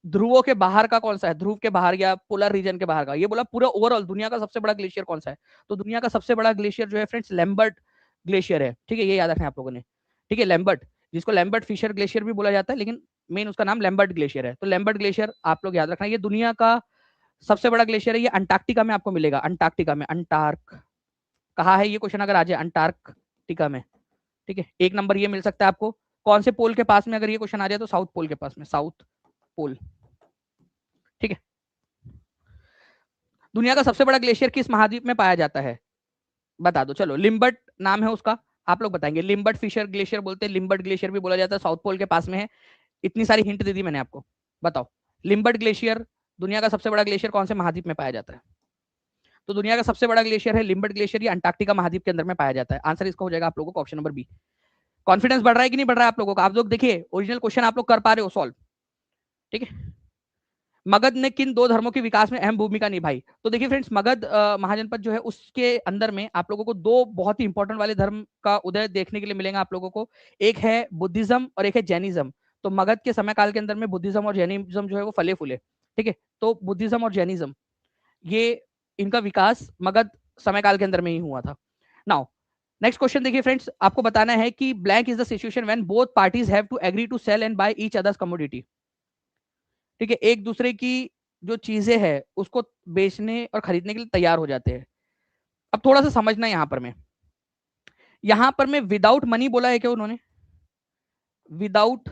ध्रुवों के बाहर का कौन सा है, ध्रुव के बाहर या पोलर रीजन के बाहर का, ये बोला पूरा ओवरऑल दुनिया का सबसे बड़ा ग्लेशियर कौन सा है। तो दुनिया का सबसे बड़ा ग्लेशियर जो है फ्रेंड्स लैम्बर्ट ग्लेशियर है, ठीक है, ये याद रखना आप लोगों ने, ठीक है। लैम्बर्ट, जिसको लैम्बर्ट फिशर ग्लेशियर भी बोला जाता है, लेकिन मेन उसका नाम लैम्बर्ट ग्लेशियर है। तो लैम्बर्ट ग्लेशियर आप लोग याद रखना, ये दुनिया का सबसे बड़ा ग्लेशियर है। ये अंटार्कटिका में आपको मिलेगा, अंटार्कटिका में। अंटार्क कहाँ है ये क्वेश्चन अगर आ जाए, अंटार्कटिका में, ठीक है। एक नंबर ये मिल सकता है आपको। कौन से पोल के पास में अगर ये क्वेश्चन आ जाए तो साउथ पोल के पास में, साउथ पोल, ठीक है। दुनिया का सबसे बड़ा ग्लेशियर किस महाद्वीप में पाया जाता है, बता दो। चलो, लिम्बर्ट नाम है उसका, आप लोग बताएंगे। लिम्बर्ट फिशर ग्लेशियर बोलते हैं, लिम्बर्ट ग्लेशियर भी बोला जाता है, साउथ पोल के पास में है। इतनी सारी हिंट दे दी मैंने आपको, बताओ लिम्बर्ट ग्लेशियर, दुनिया का सबसे बड़ा ग्लेशियर कौन से महाद्वीप में पाया जाता है। तो दुनिया का सबसे बड़ा ग्लेशियर है लिम्बर्ट ग्लेशियर, ये अंटार्कटिका महाद्वीप के अंदर में पाया जाता है। आंसर इसका हो जाएगा आप लोगों को ऑप्शन नंबर बी। कॉन्फिडेंस बढ़ रहा है कि नहीं बढ़ रहा है आप लोगों का? आप लोग देखिए, ओरिजिनल क्वेश्चन आप लोग कर पा रहे हो सॉल्व, ठीक है। मगध ने किन दो धर्मों के विकास में अहम भूमिका निभाई? तो देखिए फ्रेंड्स, मगध महाजनपद जो है उसके अंदर में आप लोगों को दो बहुत ही इंपॉर्टेंट वाले धर्म का उदय देखने के लिए मिलेगा आप लोगों को। एक है बुद्धिज्म और एक है जैनिज्म। तो मगध के समय काल के अंदर में बुद्धिज्म और जैनिज्म जो है वो फले फूले, ठीक है। तो बुद्धिज्म और जैनिज्म, ये इनका विकास मगध समय काल के अंदर में ही हुआ था। नाउ नेक्स्ट क्वेश्चन देखिए फ्रेंड्स, आपको बताना है कि blank is the situation when both parties have to agree to sell and buy each others commodity, ठीक है। एक दूसरे की जो चीजें हैं उसको बेचने और खरीदने के लिए तैयार हो जाते हैं। अब थोड़ा सा समझना यहां पर मैं विदाउट मनी बोला है क्या उन्होंने? विदाउट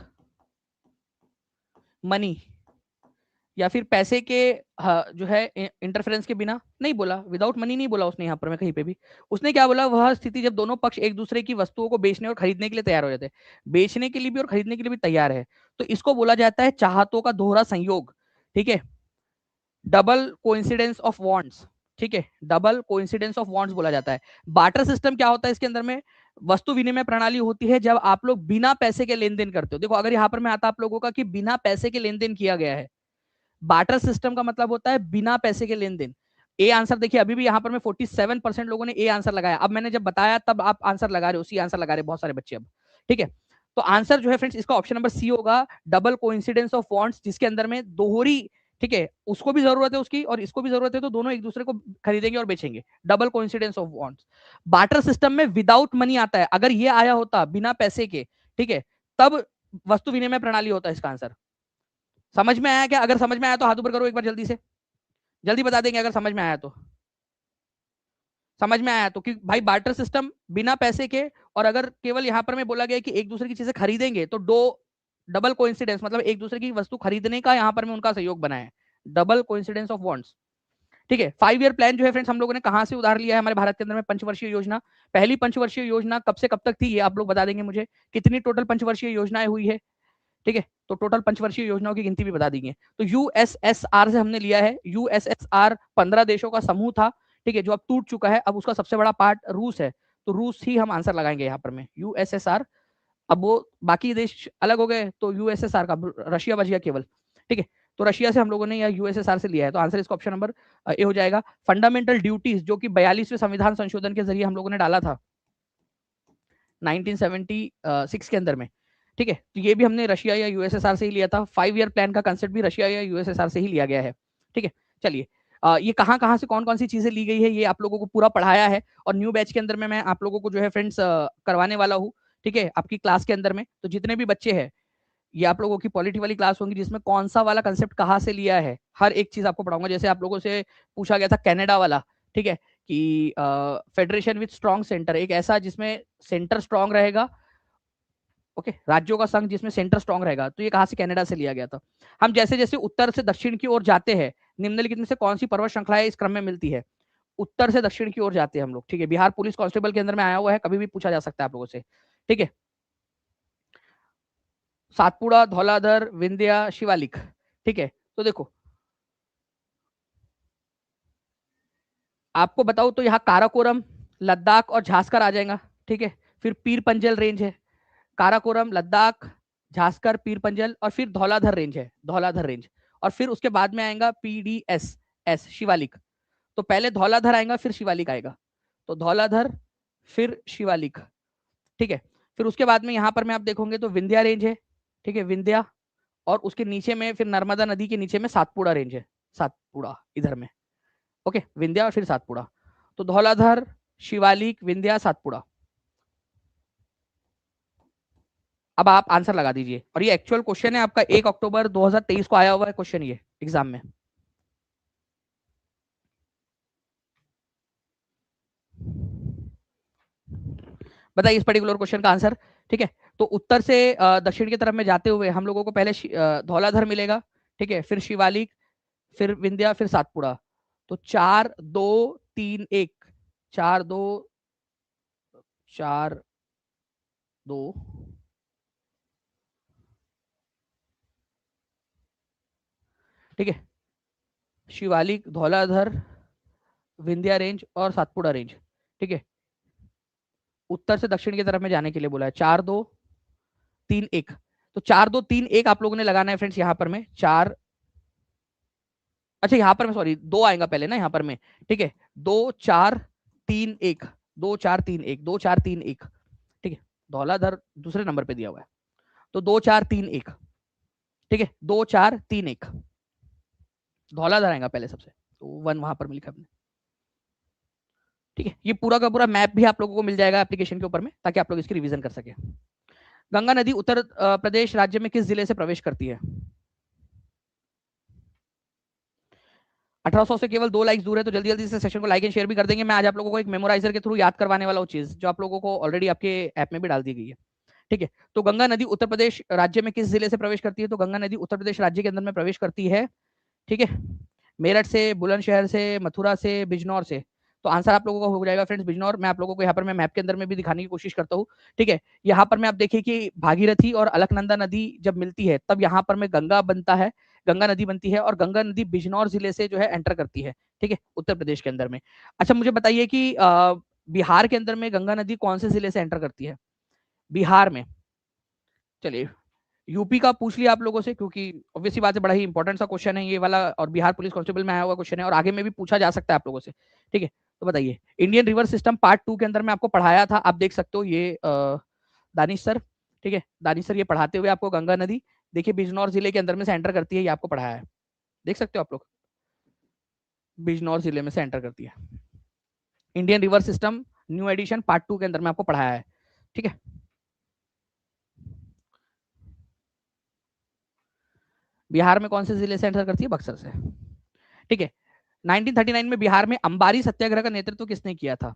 मनी या फिर पैसे के जो है इंटरफेरेंस के बिना नहीं बोला, विदाउट मनी नहीं बोला उसने यहाँ पर मैं कहीं पे भी। उसने क्या बोला, वह स्थिति जब दोनों पक्ष एक दूसरे की वस्तुओं को बेचने और खरीदने के लिए तैयार हो जाते हैं, बेचने के लिए भी और खरीदने के लिए भी तैयार है, तो इसको बोला जाता है चाहतों का दोहरा संयोग, ठीक है। डबल कोइंसिडेंस ऑफ वांट्स, ठीक है, डबल कोइंसिडेंस ऑफ वांट्स बोला जाता है। बार्टर सिस्टम क्या होता है इसके अंदर में? वस्तु विनिमय प्रणाली होती है जब आप लोग बिना पैसे के लेन देन करते हो। देखो, अगर यहाँ पर मैं आता आप लोगों का कि बिना पैसे के लेन देन किया गया है, बार्टर सिस्टम का मतलब होता है बिना पैसे के लेन देन। ए आंसर देखिए, अभी भी यहाँ पर मैं 47% लोगों ने ए आंसर लगाया। अब मैंने जब बताया तब आप आंसर लगा रहे हो, सी आंसर लगा रहे बहुत सारे बच्चे अब, ठीक है। तो आंसर जो है फ्रेंड्स इसका ऑप्शन नंबर सी होगा, डबल कोइंसिडेंस ऑफ वांट्स, जिसके अंदर में दोहरी, ठीक है, उसको भी जरूरत है उसकी और इसको भी जरूरत है, तो दोनों एक दूसरे को खरीदेंगे और बेचेंगे। Double coincidence of wants. Barter system में विदाउट मनी आता है, अगर ये आया होता बिना पैसे के, ठीक है, तब वस्तु विनिमय प्रणाली होता है इसका आंसर। समझ में आया क्या? अगर समझ में आया तो हाथ ऊपर करो एक बार जल्दी से, जल्दी बता देंगे अगर समझ में आया तो। समझ में आया तो कि भाई बार्टर सिस्टम बिना पैसे के, और अगर केवल यहां पर मैं बोला गया कि एक दूसरे की चीजें खरीदेंगे, तो दो डबल कोइंसिडेंस मतलब एक दूसरे की वस्तु खरीदने का यहां पर में उनका सहयोग बना है, डबल कोइंसिडेंस ऑफ वांट्स, ठीक है। 5 ईयर प्लान जो है फ्रेंड्स हम लोगों ने कहां से उधार लिया है हमारे भारत के अंदर में? पंचवर्षीय योजना। पहली पंचवर्षीय योजना कब से कब तक थी ये आप लोग बता देंगे मुझे। कितनी टोटल पंचवर्षीय योजनाएं हुई है, ठीक है। तो टोटल पंचवर्षीय योजनाओं की गिनती भी बता दी है। तो यूएसएसआर से हमने लिया है। यूएसएसआर 15 देशों का समूह था, ठीक है, जो अब टूट चुका है। अब उसका सबसे बड़ा पार्ट रूस है, तो रूस ही हम आंसर लगाएंगे यहाँ पर में, यूएसएसआर। अब वो बाकी देश अलग हो गए तो यूएसएसआर का रशिया बच गया केवल, ठीक है। तो रशिया से हम लोगों ने या यूएसएसआर से लिया है, तो आंसर इसका ऑप्शन नंबर ए हो जाएगा। फंडामेंटल ड्यूटीज जो कि 42वें संविधान संशोधन के जरिए हम लोगों ने डाला था 1976 के अंदर में, ठीक है। तो ये भी हमने रशिया या यूएसएसआर से ही लिया था। 5 ईयर प्लान का कंसेप्ट भी रशिया या यूएसएसआर से ही लिया गया है, ठीक है। चलिए, ये कहाँ कहाँ से कौन कौन सी चीजें ली गई है ये आप लोगों को पूरा पढ़ाया है, और न्यू बैच के अंदर में मैं आप लोगों को जो है फ्रेंड्स करवाने वाला हूँ, ठीक है, आपकी क्लास के अंदर में। तो जितने भी बच्चे हैं, ये आप लोगों की पॉलिटी वाली क्लास होंगी जिसमें कौन सा वाला कंसेप्ट कहाँ से लिया है, हर एक चीज आपको पढ़ाऊंगा। जैसे आप लोगों से पूछा गया था कनाडा वाला, ठीक है, कि फेडरेशन विथ स्ट्रॉन्ग सेंटर, एक ऐसा जिसमें सेंटर स्ट्रॉन्ग रहेगा, ओके, राज्यों का संघ जिसमें सेंटर स्ट्रॉन्ग रहेगा, तो ये कहां से? कनाडा से लिया गया था। हम जैसे जैसे उत्तर से दक्षिण की ओर जाते हैं, निम्नलिखित में से कौन सी पर्वत श्रृंखलाएं इस क्रम में मिलती है? उत्तर से दक्षिण की ओर जाते हैं हम लोग, ठीक है। बिहार पुलिस कांस्टेबल के अंदर में आया हुआ है, कभी भी पूछा जा सकता है आप लोगों से, ठीक है। सातपुड़ा, धौलाधर, विंध्या, शिवालिक, ठीक है। तो देखो, आपको बताओ तो यहाँ काराकोरम, लद्दाख और झांसकर आ जाएगा, ठीक है। फिर पीर पंजल रेंज है, काराकोरम, लद्दाख, झांसकर, पीर पंजल, और फिर धौलाधर रेंज है, धौलाधर रेंज। और फिर उसके बाद में आएगा पीडीएस एस, शिवालिक। तो पहले धौलाधर आएगा फिर शिवालिक आएगा, तो धौलाधर फिर शिवालिक, ठीक है। फिर उसके बाद में यहाँ पर मैं आप देखोगे तो विंध्या रेंज है, ठीक है, विंध्या। और उसके नीचे में फिर नर्मदा नदी के नीचे में सातपुड़ा रेंज है, सातपुड़ा इधर में, ओके, विंध्या और फिर सातपुड़ा। तो धौलाधर, शिवालिक, विंध्या, सातपुड़ा। अब आप आंसर लगा दीजिए, और ये एक्चुअल क्वेश्चन है आपका 1 अक्टूबर 2023 को आया हुआ है क्वेश्चन ये एग्जाम में। बताइए इस पर्टिकुलर क्वेश्चन का आंसर। ठीक है, तो उत्तर से दक्षिण की तरफ में जाते हुए हम लोगों को पहले धौलाधर मिलेगा, ठीक है, फिर शिवालिक, फिर विंध्या, फिर सातपुड़ा। तो 4 2 3 1, 4 2 ठीक है, शिवालिक, धौलाधर, विंध्या रेंज और सातपुड़ा रेंज। ठीक है, उत्तर से दक्षिण की तरफ में जाने के लिए बोला है 4 2 3 1। तो 4 2 3 1 आप लोगों ने लगाना है फ्रेंड्स यहाँ पर में चार। अच्छा यहाँ पर में सॉरी, दो आएगा पहले ना यहाँ पर में। ठीक है, 2 4 3 1, 2 4 3 1, 2 4 3 1। ठीक है, धौलाधर दूसरे नंबर पे दिया हुआ है, तो 2 4 3 1। ठीक है, 2 4 3 1 धौलाधर आएगा पहले सबसे, तो 1 वहां पर लिखा हमने। ठीक है, ये पूरा का पूरा मैप भी आप लोगों को मिल जाएगा एप्लीकेशन के ऊपर में, ताकि आप लोग इसकी रिवीजन कर सके। गंगा नदी उत्तर प्रदेश राज्य में किस जिले से प्रवेश करती है? 1800 से केवल 2 लाइक्स दूर है, तो जल्दी जल्दी से सेशन को लाइक एंड शेयर भी कर देंगे। मैं आज आप लोगों को एक मेमोराइजर के थ्रू याद करवाने वाला हूँ चीज, जो आप लोगों को ऑलरेडी आपके ऐप में भी डाल दी गई है। ठीक है, तो गंगा नदी उत्तर प्रदेश राज्य में किस जिले से प्रवेश करती है? तो गंगा नदी उत्तर प्रदेश राज्य के अंदर में प्रवेश करती है, ठीक है, मेरठ से, बुलंदशहर से, मथुरा से, बिजनौर से। तो आंसर आप लोगों का हो जाएगा फ्रेंड्स बिजनौर। मैं आप लोगों को यहाँ पर मैं मैप के अंदर में भी दिखाने की कोशिश करता हूँ। ठीक है, यहाँ पर मैं आप देखिए कि भागीरथी और अलकनंदा नदी जब मिलती है तब यहाँ पर में गंगा बनता है, गंगा नदी बनती है, और गंगा नदी बिजनौर जिले से जो है एंटर करती है, ठीक है, उत्तर प्रदेश के अंदर में। अच्छा मुझे बताइए कि बिहार के अंदर में गंगा नदी कौन से जिले से एंटर करती है? बिहार में, चलिए यूपी का पूछ लिया आप लोगों से, क्योंकि ऑब्वियसली बात है बड़ा ही इंपॉर्टेंट सा क्वेश्चन है ये वाला, और बिहार पुलिस कांस्टेबल में आया हुआ क्वेश्चन है, और आगे में भी पूछा जा सकता है आप लोगों से। ठीक है, तो बताइए इंडियन रिवर सिस्टम पार्ट 2 के अंदर में आपको पढ़ाया था, आप देख सकते हो ये दानिश सर। ठीक है, दानिश सर ये पढ़ाते हुए आपको गंगा नदी देखिए बिजनौर जिले के अंदर में से एंटर करती है, ये आपको पढ़ाया है, देख सकते हो आप लोग, बिजनौर जिले में से एंटर करती है। Indian river system new edition part 2 के अंदर में आपको पढ़ाया है। ठीक है, बिहार में कौन से जिले से एंटर करती है? बक्सर से। ठीक है, 1939 में बिहार में अंबारी सत्याग्रह का नेतृत्व किसने किया था?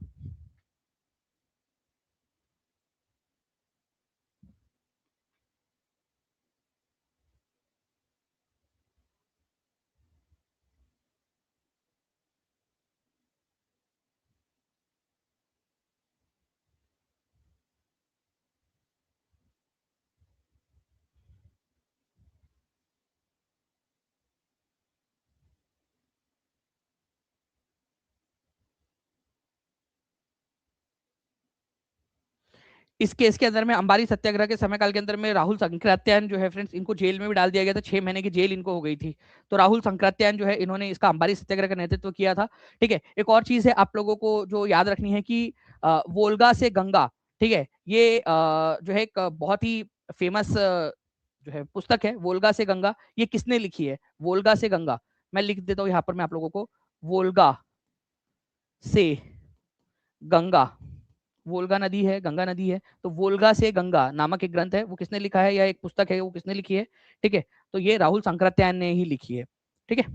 इस केस के अंदर में अंबारी सत्याग्रह के समय काल के अंदर में राहुल संक्रात्यायन जो है फ्रेंड्स, इनको जेल में भी डाल दिया गया था, 6 महीने की जेल इनको हो गई थी। तो राहुल संक्रात्यायन जो है इन्होंने इसका अंबारी सत्याग्रह का नेतृत्व किया था। ठीक है, एक और चीज है आप लोगों को जो याद रखनी है कि वोल्गा से गंगा, ठीक है, ये जो है एक बहुत ही फेमस जो है पुस्तक है, वोल्गा से गंगा, ये किसने लिखी है? वोल्गा से गंगा, मैं लिख देता हूँ यहाँ पर मैं आप लोगों को, वोल्गा से गंगा, वोल्गा नदी है, गंगा नदी है, तो वोल्गा से गंगा नामक एक ग्रंथ है, वो किसने लिखा है, या एक पुस्तक है, वो किसने लिखी है? ठीक है, तो ये राहुल संक्रात्यायन ने ही लिखी है। ठीक है,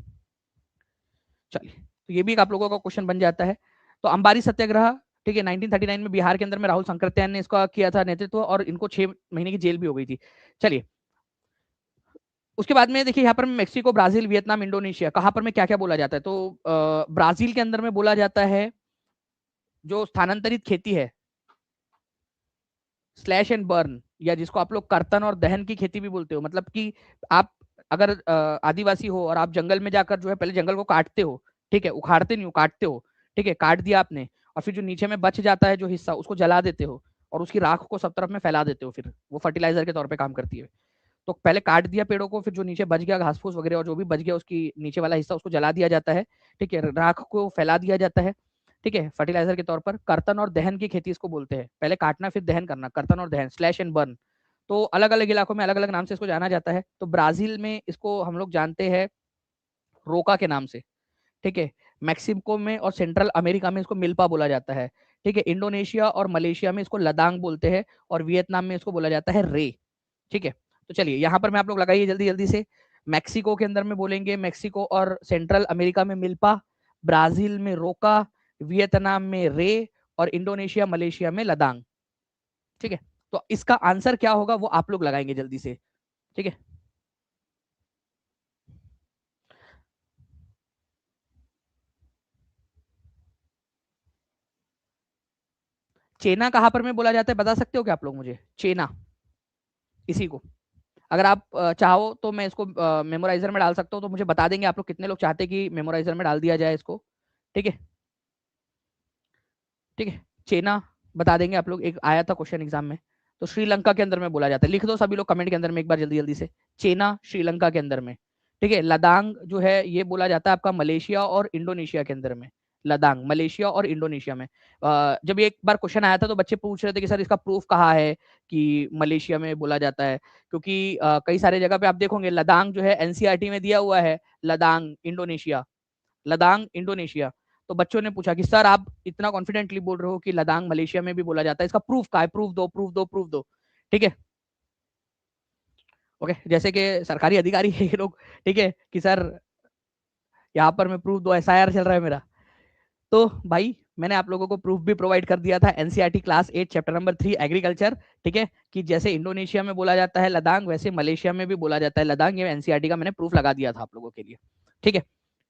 चलिए, तो ये भी एक आप लोगों का क्वेश्चन बन जाता है। तो अंबारी सत्याग्रह, ठीक है, 1939 में बिहार के अंदर में राहुल संक्रात्यायन ने इसका किया था नेतृत्व, और इनको 6 महीने की जेल भी हो गई थी। चलिए, उसके बाद में देखिए यहाँ पर मेक्सिको, ब्राजील, वियतनाम, इंडोनेशिया, कहाँ पर में क्या क्या बोला जाता है? तो ब्राजील के अंदर में बोला जाता है जो स्थानांतरित खेती है, स्लैश एंड बर्न, या जिसको आप लोग कर्तन और दहन की खेती भी बोलते हो, मतलब कि आप अगर आदिवासी हो और आप जंगल में जाकर जो है पहले जंगल को काटते हो, ठीक है, उखाड़ते नहीं हो, काटते हो, ठीक है, काट दिया आपने, और फिर जो नीचे में बच जाता है जो हिस्सा उसको जला देते हो, और उसकी राख को सब तरफ में फैला देते हो, फिर वो फर्टिलाइजर के तौर पे काम करती है। तो पहले काट दिया पेड़ों को, फिर जो नीचे बच गया घास फूस वगैरह और जो भी बच गया उसकी नीचे वाला हिस्सा उसको जला दिया जाता है, ठीक है, राख को फैला दिया जाता है, ठीक है, फर्टिलाइजर के तौर पर। कर्तन और दहन की खेती इसको बोलते हैं, पहले काटना फिर दहन करना, कर्तन और दहन, स्लैश एंड बर्न। तो अलग अलग इलाकों में अलग अलग नाम से इसको जाना जाता है। तो ब्राजील में इसको हम लोग जानते हैं रोका के नाम से, ठीक है, मैक्सिको में और सेंट्रल अमेरिका में इसको मिल्पा बोला जाता है, ठीक है, इंडोनेशिया और मलेशिया में इसको लदांग बोलते हैं, और वियतनाम में इसको बोला जाता है रे। ठीक है, तो चलिए यहाँ पर मैं आप लोग लगाइए जल्दी जल्दी से। मैक्सिको के अंदर में बोलेंगे मैक्सिको और सेंट्रल अमेरिका में मिल्पा, ब्राजील में रोका, वियतनाम में रे, और इंडोनेशिया मलेशिया में लदांग। ठीक है, तो इसका आंसर क्या होगा वो आप लोग लगाएंगे जल्दी से। ठीक है, चेना कहां पर में बोला जाता है बता सकते हो क्या आप लोग मुझे? चेना, इसी को अगर आप चाहो तो मैं इसको मेमोराइजर में डाल सकता हूँ, तो मुझे बता देंगे आप लोग कितने लोग चाहते हैं कि मेमोराइजर में डाल दिया जाए इसको। ठीक है, ठीक है, चेना बता देंगे आप लोग, एक आया था क्वेश्चन एग्जाम में। तो श्रीलंका के अंदर में बोला जाता है, लिख दो सभी लोग कमेंट के अंदर में एक बार जल्दी जल्दी से, चेना श्रीलंका के अंदर में। ठीक है, लदांग जो है ये बोला जाता है आपका मलेशिया और इंडोनेशिया के अंदर में। लदांग मलेशिया और इंडोनेशिया में। जब ये एक बार क्वेश्चन आया था तो बच्चे पूछ रहे थे कि सर इसका प्रूफ कहाँ है कि मलेशिया में बोला जाता है, क्योंकि कई सारे जगह पे आप देखोगे लदांग जो है एनसीईआरटी में दिया हुआ है, लदांग इंडोनेशिया, लदांग इंडोनेशिया। तो बच्चों ने पूछा कि सर आप इतना कॉन्फिडेंटली बोल रहे हो कि लदांग मलेशिया में भी बोला जाता है, इसका प्रूफ कहाँ है, प्रूफ दो प्रूफ दो प्रूफ दो। ठीक है, ओके, जैसे कि सरकारी अधिकारी है ये लोग, ठीक है कि सर यहाँ पर मैं प्रूफ दो, एसआईआर चल रहा है मेरा। तो भाई मैंने आप लोगों को प्रूफ भी प्रोवाइड कर दिया था, NCERT class 8 chapter number 3 agriculture. ठीक है, कि जैसे इंडोनेशिया में बोला जाता है लदांग, वैसे मलेशिया में भी बोला जाता है लदांग, ये एनसीईआरटी का मैंने प्रूफ लगा दिया था आप लोगों के लिए। ठीक है,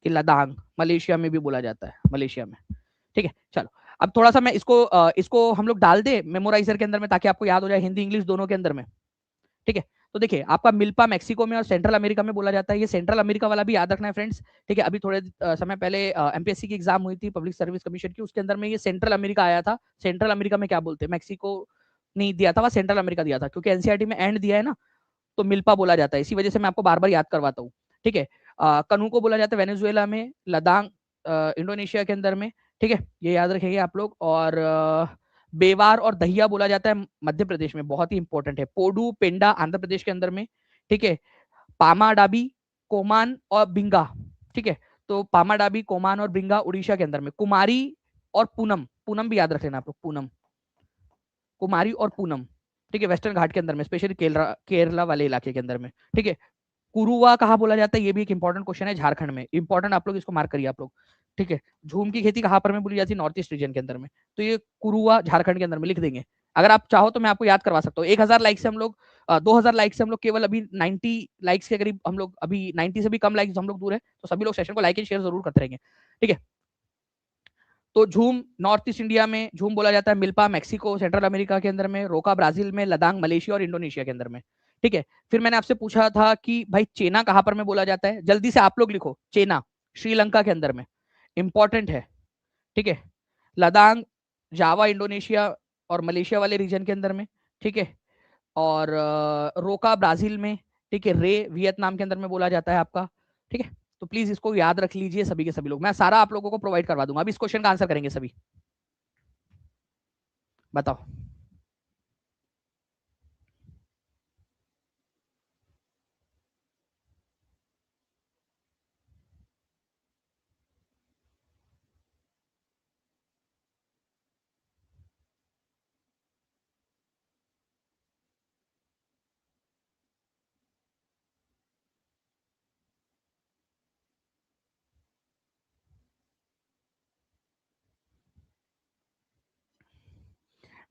कि लदांग मलेशिया में भी बोला जाता है, मलेशिया में। ठीक है, चलो अब थोड़ा सा मैं इसको हम लोग डाल दे मेमोराइजर के अंदर में, ताकि आपको याद हो जाए हिंदी इंग्लिश दोनों के अंदर में। ठीक है, तो देखिए आपका मिल्पा मैक्सिको में और सेंट्रल अमेरिका में बोला जाता है, ये सेंट्रल अमेरिका वाला भी याद रखना है फ्रेंड्स। ठीक है, अभी थोड़े समय पहले एमपीएससी की एग्जाम हुई थी, पब्लिक सर्विस कमीशन की, उसके अंदर में ये सेंट्रल अमेरिका आया था। सेंट्रल अमेरिका में क्या बोलते हैं, मैक्सिको नहीं दिया था, वह सेंट्रल अमेरिका दिया था, क्योंकि एनसीईआरटी में एंड दिया है ना, तो मिल्पा बोला जाता है, इसी वजह से मैं आपको बार बार याद करवाता हूँ। ठीक है, कनू को बोला जाता है वेनेजुएला में, लदांग इंडोनेशिया के अंदर में। ठीक है, ये याद रखेंगे आप लोग। और बेवार और दहिया बोला जाता है मध्य प्रदेश में, बहुत ही इंपॉर्टेंट है। पोडू पेंडा आंध्र प्रदेश के अंदर में। ठीक है, पामा डाबी, कोमान और बिंगा। ठीक है, तो पामा डाबी, कोमान और बिंगा उड़ीसा के अंदर में। कुमारी और पूनम, पूनम भी याद रख लेना आप लोग, पूनम, कुमारी और पूनम। ठीक है, वेस्टर्न घाट के अंदर में, स्पेशली केरला केरला वाले इलाके के अंदर में। ठीक है, कुरुवा कहाँ बोला जाता है, ये भी एक इंपॉर्टेंट क्वेश्चन है, झारखंड में। इंपॉर्टेंट, आप लोग इसको मार्क करिए आप लोग। ठीक है, झूम की खेती कहाँ पर में बोली जाती है, नॉर्थ ईस्ट रीजन के अंदर में। तो ये कुरुवा झारखंड के अंदर में लिख देंगे। अगर आप चाहो तो मैं आपको याद करवा सकता हूँ। 1000 लाइक से हम लोग 2000 लाइक से हम लोग केवल अभी 90 लाइक्स के करीब, हम लोग अभी 90 से भी कम लाइक्स हम लोग दूर है, तो सभी लोग सेशन को लाइक एंड शेयर जरूर करते रहेंगे। ठीक है, तो झूम नॉर्थ ईस्ट इंडिया में झूम बोला जाता है, मिल्पा मैक्सिको सेंट्रल अमेरिका के अंदर में, रोका ब्राजील में, लदांग मलेशिया और इंडोनेशिया के अंदर में। ठीक है, फिर मैंने आपसे पूछा था कि भाई चेना कहां पर में बोला जाता है, जल्दी से आप लोग लिखो, चेना श्रीलंका के अंदर में, इंपॉर्टेंट है। ठीक है, लदांग जावा इंडोनेशिया और मलेशिया वाले रीजन के अंदर में। ठीक है, और रोका ब्राजील में। ठीक है, रे वियतनाम के अंदर में बोला जाता है आपका। ठीक है, तो प्लीज इसको याद रख लीजिए सभी के सभी लोग, मैं सारा आप लोगों को प्रोवाइड करवा दूंगा। अब इस क्वेश्चन का आंसर करेंगे सभी, बताओ।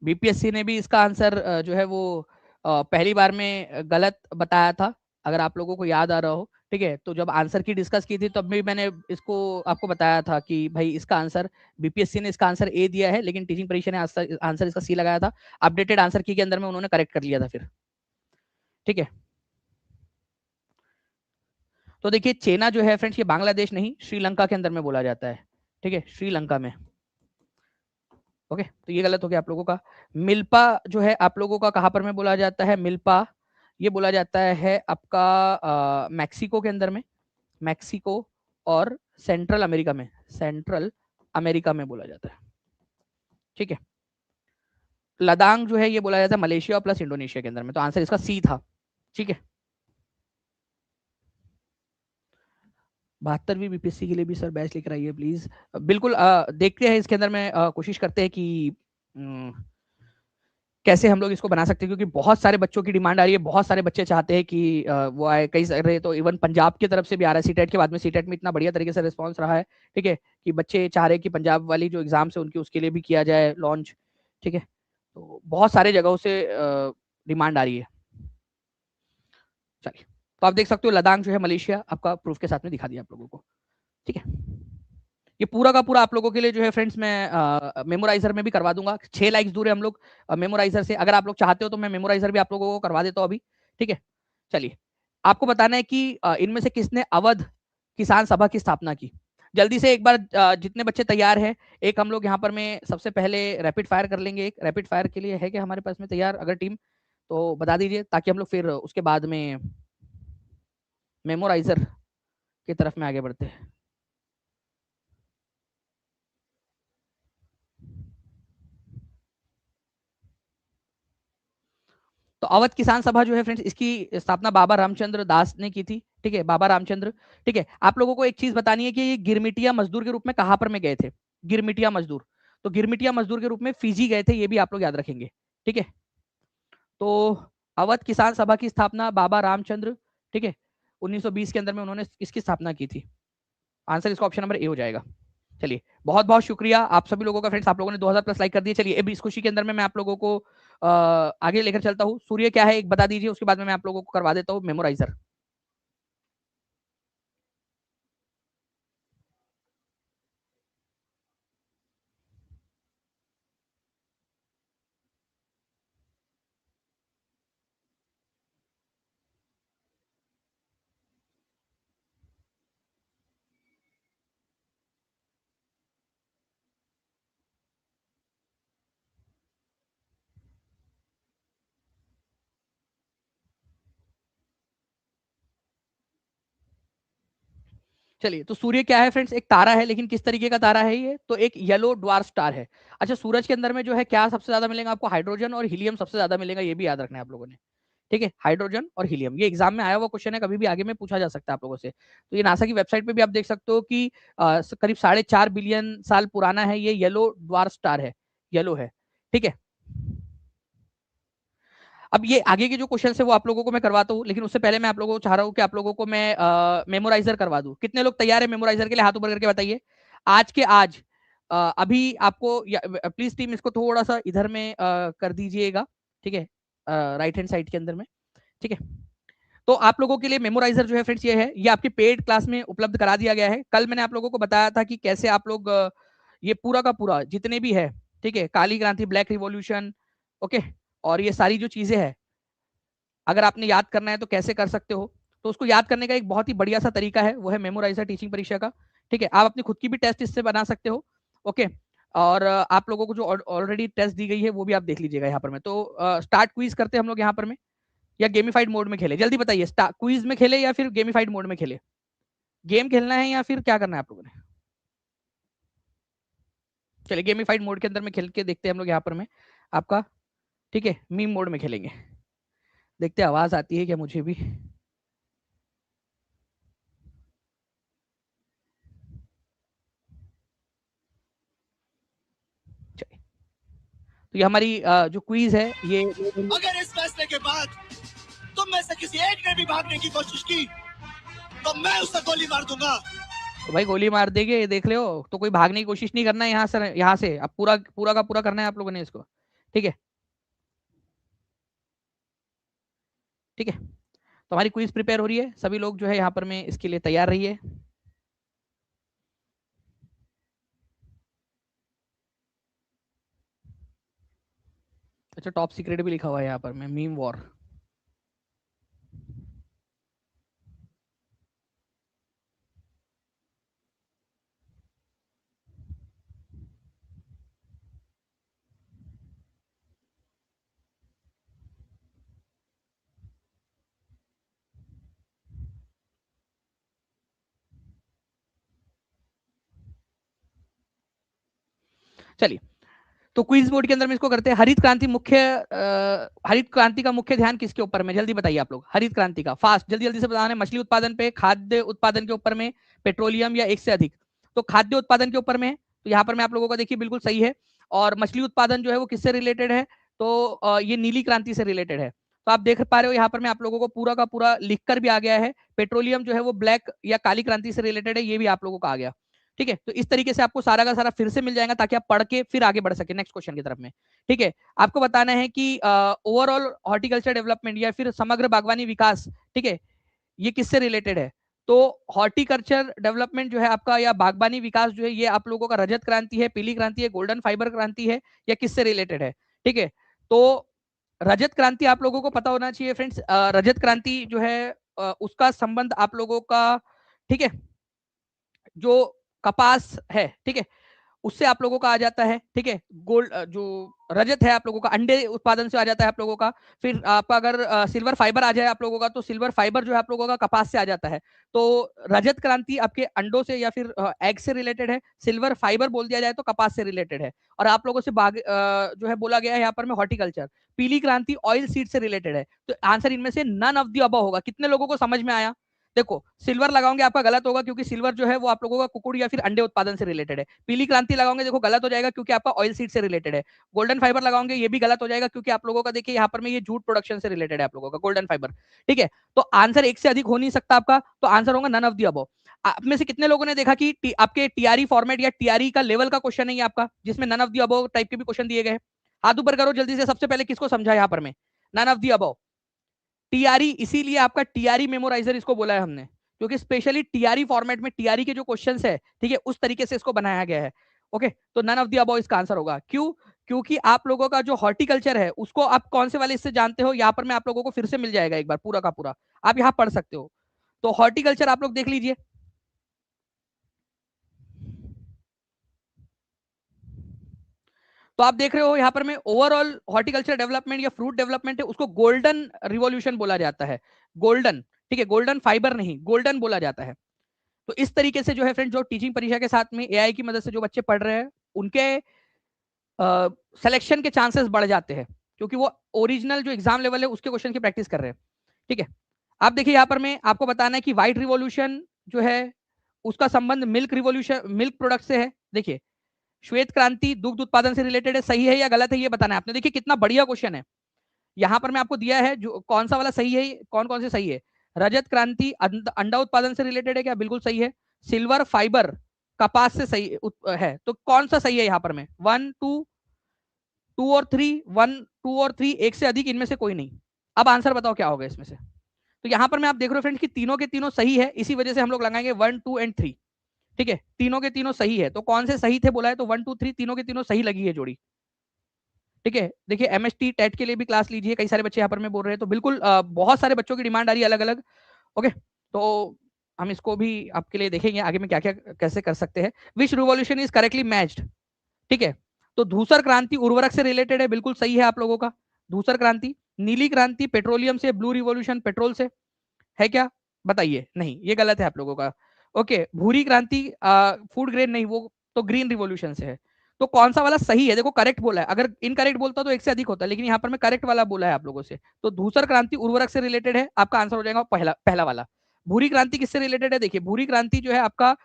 बीपीएससी ने भी इसका आंसर जो है वो पहली बार में गलत बताया था, अगर आप लोगों को याद आ रहा हो। ठीक है, तो जब आंसर की डिस्कस की थी तब भी मैंने इसको आपको बताया था कि भाई इसका आंसर, बीपीएससी ने इसका आंसर ए दिया है, लेकिन टीचिंग परीक्षा ने आंसर इसका सी लगाया था। अपडेटेड आंसर की के अंदर में उन्होंने करेक्ट कर लिया था फिर। ठीक है, तो देखिए चेना जो है फ्रेंड्स, ये बांग्लादेश नहीं, श्रीलंका के अंदर में बोला जाता है। ठीक है, श्रीलंका में। ओके, तो ये गलत हो गया आप लोगों का। मिल्पा जो है आप लोगों का कहां पर में बोला जाता है, मिल्पा ये बोला जाता है आपका मैक्सिको के अंदर में, मैक्सिको और सेंट्रल अमेरिका में, सेंट्रल अमेरिका में बोला जाता है। ठीक है, लदांग जो है ये बोला जाता है मलेशिया प्लस इंडोनेशिया के अंदर में, तो आंसर इसका सी था। ठीक है, 72वीं बीपीएससी के लिए भी सर बैच लेकर आइए प्लीज। बिल्कुल देखते हैं इसके अंदर में, कोशिश करते हैं कि कैसे हम लोग इसको बना सकते हैं, क्योंकि बहुत सारे बच्चों की डिमांड आ रही है, बहुत सारे बच्चे चाहते हैं कि वो आए, कई सारे तो इवन पंजाब की तरफ से भी आ रहा है, सीटेट के बाद में, सीटेट में इतना बढ़िया तरीके से रिस्पांस रहा है, ठीक है, कि बच्चे चाह रहे हैं कि पंजाब वाली जो एग्जाम है उनकी, उसके लिए भी किया जाए लॉन्च, ठीक है, तो बहुत सारे जगहों से डिमांड आ रही है। चलिए, तो आप देख सकते हो लद्दाख जो है मलेशिया, आपका प्रूफ के साथ में दिखा दिया आप लोगों को, ठीक है। ये पूरा का पूरा आप लोगों के लिए जो है फ्रेंड्स मैं मेमोराइजर में भी करवा दूंगा, 6 लाइक्स दूर है हम लोग मेमोराइजर से, अगर आप लोग चाहते हो तो मैं मेमोराइजर भी आप लोगों को करवा देता हूँ अभी, ठीक है। चलिए, आपको बताना है कि इनमें से किसने अवध किसान सभा की स्थापना की। जल्दी से एक बार जितने बच्चे तैयार हैं, एक हम लोग यहाँ पर में सबसे पहले रैपिड फायर कर लेंगे। एक रैपिड फायर के लिए है कि हमारे पास में तैयार अगर टीम, तो बता दीजिए, ताकि हम लोग फिर उसके बाद में मेमोराइजर की तरफ में आगे बढ़ते हैं। तो अवध किसान सभा जो है फ्रेंड्स, इसकी स्थापना बाबा रामचंद्र दास ने की थी, ठीक है, बाबा रामचंद्र, ठीक है। आप लोगों को एक चीज बतानी है कि ये गिरमिटिया मजदूर के रूप में कहां पर में गए थे, गिरमिटिया मजदूर, तो गिरमिटिया मजदूर के रूप में फिजी गए थे, ये भी आप लोग याद रखेंगे, ठीक है। तो अवध किसान सभा की स्थापना बाबा रामचंद्र, ठीक है, 1920 के अंदर में उन्होंने इसकी स्थापना की थी। आंसर इसका ऑप्शन नंबर ए हो जाएगा। चलिए, बहुत बहुत शुक्रिया आप सभी लोगों का फ्रेंड्स, आप लोगों ने 2000 प्लस लाइक कर दिए। चलिए, अब इस खुशी के अंदर में मैं आप लोगों को आगे लेकर चलता हूँ। सूर्य क्या है एक बता दीजिए, उसके बाद में मैं आप लोगों को करवा देता हूँ मेमोराइजर। चलिए, तो सूर्य क्या है फ्रेंड्स, एक तारा है, लेकिन किस तरीके का तारा है ये, तो एक येलो ड्वार्फ स्टार है। अच्छा, सूरज के अंदर में जो है क्या सबसे ज्यादा मिलेगा आपको, हाइड्रोजन और हीलियम सबसे ज्यादा मिलेगा, ये भी याद रखना है आप लोगों ने, ठीक है, हाइड्रोजन और हीलियम। ये एग्जाम में आया हुआ क्वेश्चन है, कभी भी आगे में पूछा जा सकता है आप लोगों से। तो ये नासा की वेबसाइट पे भी आप देख सकते हो कि करीब 4.5 बिलियन साल पुराना है, ये येलो ड्वार्फ स्टार है, येलो है, ठीक है। अब ये आगे के जो क्वेश्चन है वो आप लोगों को मैं करवाता हूँ, लेकिन उससे पहले मैं आप लोगों को चाह रहा हूँ कि आप लोगों को मैं मेमोराइजर करवा दूं। कितने लोग तैयार है मेमोराइजर के लिए, हाथ ऊपर करके बताइए। आज के आज अभी आपको प्लीज टीम इसको थोड़ा सा इधर में कर दीजिएगा, ठीक है, राइट हैंड साइड के अंदर में, ठीक है। तो आप लोगों के लिए मेमोराइजर जो है फ्रेंड्स, ये है, ये आपके पेड क्लास में उपलब्ध करा दिया गया है। कल मैंने आप लोगों को बताया था कि कैसे आप लोग ये पूरा का पूरा जितने भी है, ठीक है, काली क्रांति, ब्लैक रिवॉल्यूशन, ओके, और ये सारी जो चीजें हैं, अगर आपने याद करना है तो कैसे कर सकते हो। तो उसको याद करने का एक बहुत ही बढ़िया सा तरीका है, वो है मेमोराइजर टीचिंग परीक्षा का, ठीक है। आप अपनी खुद की भी टेस्ट इससे बना सकते हो, ओके। और आप लोगों को जो ऑलरेडी टेस्ट दी गई है वो भी आप देख लीजिएगा यहाँ पर में। तो स्टार्ट क्विज करते हैं हम लोग यहाँ पर में, या गेमिफाइड मोड में खेले, जल्दी बताइए, क्विज में खेले या फिर गेमिफाइड मोड में खेले, गेम खेलना है या फिर क्या करना है आप लोगों ने। चलिए, गेमिफाइड मोड के अंदर में खेल के देखते हैं हम लोग यहाँ पर में आपका, ठीक है, मीम मोड में खेलेंगे, देखते हैं आवाज आती है क्या मुझे भी। चलिए, तो ये हमारी जो क्विज है ये अगर इस फैसले के बाद तुम में से किसी एक ने भी भागने की कोशिश की तो मैं उसे गोली मार दूंगा। तो भाई गोली मार देंगे, ये देख ले हो, तो कोई भागने की कोशिश नहीं करना है यहाँ से, यहाँ से अब पूरा पूरा का पूरा करना है आप लोगों ने इसको, ठीक है, ठीक है। तो हमारी क्विज प्रिपेयर हो रही है, सभी लोग जो है यहाँ पर में इसके लिए तैयार रहिए। अच्छा, टॉप सीक्रेट भी लिखा हुआ है यहाँ पर में, मीम वॉर। चलिए, तो क्विज बोर्ड के अंदर में इसको करते हैं। हरित क्रांति का मुख्य ध्यान किसके ऊपर में, जल्दी बताइए आप लोग, हरित क्रांति का फास्ट, जल्दी जल्दी से बताना है। मछली उत्पादन पे, खाद्य उत्पादन के ऊपर में, पेट्रोलियम, या एक से अधिक। तो खाद्य उत्पादन के ऊपर में है, तो यहाँ पर मैं आप लोगों को देखिए बिल्कुल सही है। और मछली उत्पादन जो है वो किससे रिलेटेड है, तो ये नीली क्रांति से रिलेटेड है। तो आप देख पा रहे हो यहाँ पर मैं आप लोगों को पूरा का पूरा लिख कर भी आ गया है। पेट्रोलियम जो है वो ब्लैक या काली क्रांति से रिलेटेड है, ये भी आप लोगों को आ गया। ठीक है, तो इस तरीके से आपको सारा का सारा फिर से मिल जाएगा ताकि आप पढ़ के फिर आगे बढ़ सके नेक्स्ट क्वेश्चन की तरफ में। ठीक है, आपको बताना है कि ओवरऑल हॉर्टिकल्चर डेवलपमेंट या फिर समग्र बागवानी विकास, ठीक है, ये किससे रिलेटेड है? तो हॉर्टिकल्चर डेवलपमेंट जो है आपका या बागबानी विकास जो है ये आप लोगों का रजत क्रांति है, पीली क्रांति है, गोल्डन फाइबर क्रांति है, या किससे रिलेटेड है? ठीक है, तो रजत क्रांति आप लोगों को पता होना चाहिए फ्रेंड्स। रजत क्रांति जो है उसका संबंध आप लोगों का, ठीक है, जो कपास है, ठीक है, उससे आप लोगों का आ जाता है। ठीक है, गोल्ड जो रजत है आप लोगों का अंडे उत्पादन से आ जाता है आप लोगों का। फिर आपका अगर सिल्वर फाइबर आ जाए आप लोगों का, तो सिल्वर फाइबर जो है आप लोगों का कपास से आ जाता है। तो रजत क्रांति आपके अंडों से या फिर एग से रिलेटेड है, सिल्वर फाइबर बोल दिया जाए तो कपास से रिलेटेड है। और आप लोगों से जो है बोला गया है यहाँ पर में हॉर्टिकल्चर। पीली क्रांति ऑयल सीड से रिलेटेड है। तो आंसर इनमें से नन ऑफ द अबव होगा। कितने लोगों को समझ में आया? देखो, सिल्वर लगाओगे आपका गलत होगा क्योंकि सिल्वर जो है वो आप लोगों का कुकुड़ या फिर अंडे उत्पादन से रिलेटेड है। पीली क्रांति लगाओगे देखो गलत हो जाएगा क्योंकि आपका ऑयल सीड से रिलेटेड है। गोल्डन फाइबर लगाओगे ये भी गलत हो जाएगा क्योंकि आप लोगों का देखिए यहाँ पर में ये जूट प्रोडक्शन से रिलेटेड है आप लोगों का गोल्डन फाइबर। ठीक है, तो आंसर एक से अधिक हो नहीं सकता आपका, तो आंसर होगा नन ऑफ द अबव। आप में से कितने लोगों ने देखा कि आपके टीआरई फॉर्मेट या टीआरई का लेवल का क्वेश्चन है आपका, जिसमें none of the above type के भी क्वेश्चन दिए गए? हाथ ऊपर करो जल्दी से, सबसे पहले किसको समझा यहाँ पर में none of the above? TRE, इसीलिए आपका टीआरई मेमोराइजर इसको बोला है हमने, क्योंकि स्पेशली टीआरई फॉर्मेट में टीआरई के जो क्वेश्चंस है, ठीक है, उस तरीके से इसको बनाया गया है। ओके, तो नन ऑफ द अबव इसका आंसर होगा। क्यों? क्योंकि आप लोगों का जो हॉर्टिकल्चर है उसको आप कौन से वाले इससे जानते हो, यहाँ पर मैं आप लोगों को फिर से मिल जाएगा एक बार पूरा का पूरा, आप यहाँ पढ़ सकते हो। तो हॉर्टिकल्चर आप लोग देख लीजिए, तो आप देख रहे हो यहाँ पर में ओवरऑल हॉर्टिकल्चर डेवलपमेंट या फ्रूट डेवलपमेंट है उसको गोल्डन रिवॉल्यूशन बोला जाता है। गोल्डन, ठीक है, गोल्डन फाइबर नहीं, गोल्डन बोला जाता है। तो इस तरीके से जो है फ्रेंड, जो टीचिंग परीक्षा के साथ में एआई की मदद से जो बच्चे पढ़ रहे हैं उनके सिलेक्शन के चांसेस बढ़ जाते हैं क्योंकि वो ओरिजिनल जो एग्जाम लेवल है उसके क्वेश्चन की प्रैक्टिस कर रहे हैं। ठीक है, आप देखिए यहाँ पर मैं आपको बताना है कि व्हाइट रिवॉल्यूशन जो है उसका संबंध मिल्क रिवॉल्यूशन, मिल्क प्रोडक्ट से है। देखिए, श्वेत क्रांति दुग्ध उत्पादन से रिलेटेड है, सही है या गलत है ये बताना है आपने। देखिए कितना बढ़िया क्वेश्चन है, यहाँ पर मैं आपको दिया है जो कौन सा वाला सही है, कौन कौन से सही है। रजत क्रांति अंडा उत्पादन से रिलेटेड है क्या? बिल्कुल सही है। सिल्वर फाइबर कपास से सही है, तो कौन सा सही है यहाँ पर में? 1 2 2 और 3, 1 2 और 3, एक से अधिक इनमें से कोई नहीं। अब आंसर बताओ क्या होगा इसमें से। तो यहाँ पर मैं आप देख रहे हो फ्रेंड्स कि तीनों के तीनों सही है, इसी वजह से हम लोग लगाएंगे 1 2 एंड 3। ठीक है, तीनों के तीनों सही है, तो कौन से सही थे बोला है तो 1 2 3 तीनों के तीनों सही लगी है जोड़ी। ठीक है, देखिए एमएसटी टेट के लिए भी क्लास लीजिए, कई सारे बच्चे यहाँ पर मैं बोल रहे हैं, तो बिल्कुल बहुत सारे बच्चों की डिमांड आ रही है अलग अलग। ओके, तो हम इसको भी आपके लिए देखेंगे आगे में क्या क्या कैसे कर सकते हैं। विच रिवॉल्यूशन इज करेक्टली मैच्ड? ठीक है, तो धूसर क्रांति उर्वरक से रिलेटेड है, बिल्कुल सही है आप लोगों का धूसर क्रांति। नीली क्रांति पेट्रोलियम से, ब्लू रिवॉल्यूशन पेट्रोल से, है क्या? बताइए, नहीं ये गलत है आप लोगों का। ओके, भूरी क्रांति फूड ग्रेन नहीं, वो तो ग्रीन रिवॉल्यूशन से है। तो कौन सा वाला सही है? देखो करेक्ट बोला है, अगर इनकरेक्ट बोलता तो एक से अधिक होता, लेकिन यहाँ पर मैं करेक्ट वाला बोला है आप लोगों से। तो धूसर क्रांति उर्वरक से रिलेटेड है, आपका आंसर हो जाएगा पहला वाला। भूरी क्रांति किससे रिलेटेड है? देखिए भूरी क्रांति जो है आपका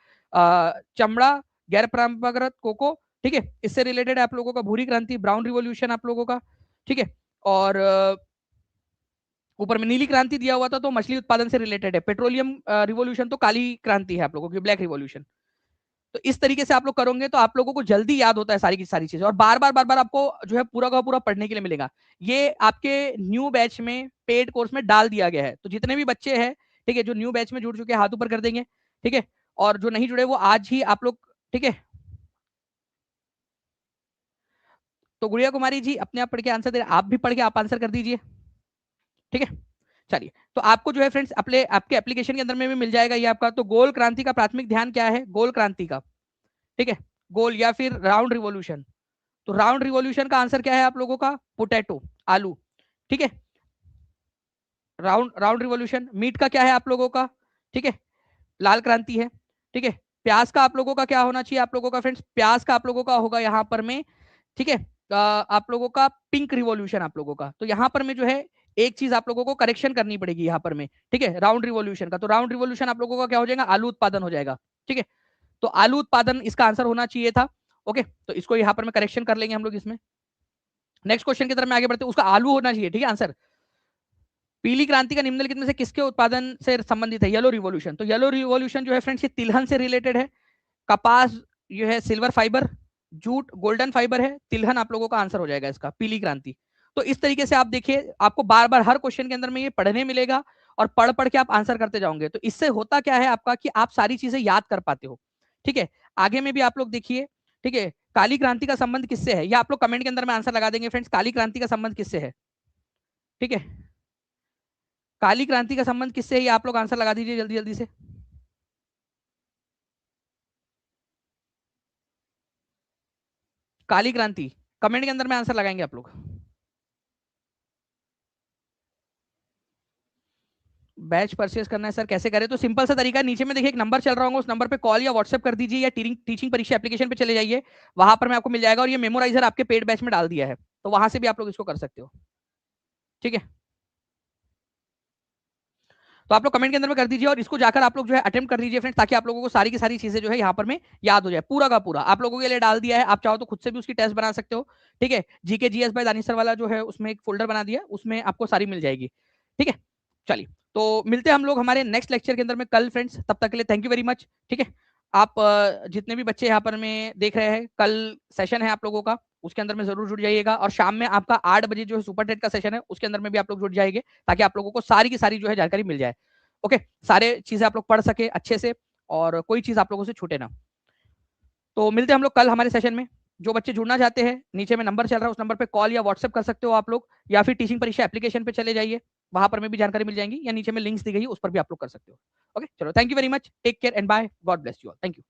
चमड़ा, गैर परंपरागत कोको, ठीक है, इससे रिलेटेड है आप लोगों का भूरी क्रांति। ब्राउन रिवॉल्यूशन आप लोगों का, ठीक है, और ऊपर में नीली क्रांति दिया हुआ था तो मछली उत्पादन से रिलेटेड है। पेट्रोलियम रिवॉल्यूशन तो काली क्रांति है आप लोगों की, ब्लैक रिवॉल्यूशन। तो इस तरीके से आप लोग करोगे तो आप लोगों को जल्दी याद होता है सारी की सारी चीजें, और बार बार आपको जो है पूरा का पूरा पढ़ने के लिए मिलेगा। ये आपके न्यू बैच में पेड कोर्स में डाल दिया गया है, तो जितने भी बच्चे हैं, ठीक है, जो न्यू बैच में जुड़ चुके हैं हाथ ऊपर कर देंगे, ठीक है, और जो नहीं जुड़े वो आज ही आप लोग, ठीक है। तो गुड़िया कुमारी जी अपने आप पढ़ के आंसर दे, आप भी पढ़ के आप आंसर कर दीजिए, ठीक है। चलिए, तो आपको जो है फ्रेंड्स आपके एप्लीकेशन के अंदर में भी मिल जाएगा ये आपका। तो गोल क्रांति का प्राथमिक ध्यान क्या है? गोल क्रांति का, ठीक है, गोल या फिर राउंड रिवॉल्यूशन। तो राउंड रिवॉल्यूशन का आंसर क्या है आप लोगों का? पोटैटो, आलू, ठीक है। Round round revolution. मीट का क्या है आप लोगों का? ठीक है, लाल क्रांति है, ठीक है। प्याज का आप लोगों का क्या होना चाहिए आप लोगों का फ्रेंड्स? प्याज का आप लोगों का होगा यहाँ पर में, ठीक है, आप लोगों का पिंक रिवॉल्यूशन आप लोगों का। तो यहाँ पर में जो है एक चीज आप लोगों को करेक्शन करनी पड़ेगी यहाँ पर में, ठीक है, राउंड रिवॉल्यूशन का। तो राउंड रिवॉल्यूशन आप लोगों का क्या हो जाएगा? आलू उत्पादन हो जाएगा, ठीक है। तो आलू उत्पादन इसका आंसर होना चाहिए था। ओके, तो इसको यहाँ पर में करेक्शन कर लेंगे हम लोग इसमें। नेक्स्ट क्वेश्चन की तरफ में आगे बढ़ते हैं, उसका आलू होना चाहिए, ठीक है आंसर। पीली क्रांति का निम्नलिखित में से किसके उत्पादन से संबंधित है? Yellow revolution. तो येलो रिवॉल्यूशन जो है फ्रेंड्स ये तिलहन से रिलेटेड है, कपास जो है silver fibre, jute golden fibre है, तिलहन आप लोगों का आंसर हो जाएगा इसका, पीली क्रांति। तो इस तरीके से आप देखिए, आपको बार बार हर क्वेश्चन के अंदर में ये पढ़ने मिलेगा और पढ़ पढ़ के आप आंसर करते जाओगे, तो इससे होता क्या है आपका कि आप सारी चीजें याद कर पाते हो, ठीक है। आगे में भी आप लोग देखिए, ठीक है, काली क्रांति का संबंध किससे है, या आप लोग कमेंट के अंदर में आंसर लगा देंगे फ्रेंड्स, काली क्रांति का संबंध किससे है, ठीक है। काली क्रांति का संबंध किससे है, ये आप लोग आंसर लगा दीजिए जल्दी जल्दी से। काली क्रांति, कमेंट के अंदर में आंसर लगाएंगे आप लोग। बैच परचेस करना है सर, कैसे करें? तो सिंपल सा तरीका है, नीचे में देखिए एक नंबर चल रहा होगा, उस नंबर पे कॉल या व्हाट्सएप कर दीजिए, या टीचिंग परीक्षा एप्लीकेशन पे चले जाइए, वहां पर मैं आपको मिल जाएगा, और ये मेमोराइजर आपके पेड बैच में डाल दिया है, तो वहां से भी आप लोग इसको कर सकते हो, ठीक है। तो आप लोग कमेंट के अंदर में कर दीजिए, और इसको जाकर आप लोग जो है अटेम्प्ट कर लीजिए फ्रेंड्स, ताकि आप लोगों को सारी की सारी चीजें जो है यहाँ पर में याद हो जाए, पूरा का पूरा आप लोगों के लिए डाल दिया है। आप चाहो तो खुद से भी उसकी टेस्ट बना सकते हो, ठीक है। GK GS bye Danish sir वाला जो है उसमें एक फोल्डर बना दिया, उसमें आपको सारी मिल जाएगी, ठीक है। चलिए, तो मिलते हैं हम लोग हमारे नेक्स्ट लेक्चर के अंदर में कल फ्रेंड्स, तब तक के लिए थैंक यू वेरी मच, ठीक है। आप जितने भी बच्चे यहाँ पर में देख रहे हैं, कल सेशन है आप लोगों का, उसके अंदर में जरूर जुड़ जाइएगा, और शाम में आपका 8 बजे जो है सुपर टेट का सेशन है, उसके अंदर में भी आप लोग जुड़ जाएंगे, ताकि आप लोगों को सारी की सारी जो है जानकारी मिल जाए, ओके। सारे चीजें आप लोग पढ़ सके अच्छे से, और कोई चीज आप लोगों से छूटे ना। तो मिलते हैं हम लोग कल हमारे सेशन में। जो बच्चे जुड़ना चाहते हैं, नीचे में नंबर चल रहा है, उस नंबर पे कॉल या व्हाट्सएप कर सकते हो आप लोग, या फिर टीचिंग परीक्षा एप्लीकेशन पे चले जाइए, वहां पर में भी जानकारी मिल जाएंगी, या नीचे में लिंक्स दी गई उस पर भी आप लोग कर सकते हो, ओके। चलो, thank you very much, take care and bye, God bless you all, thank you.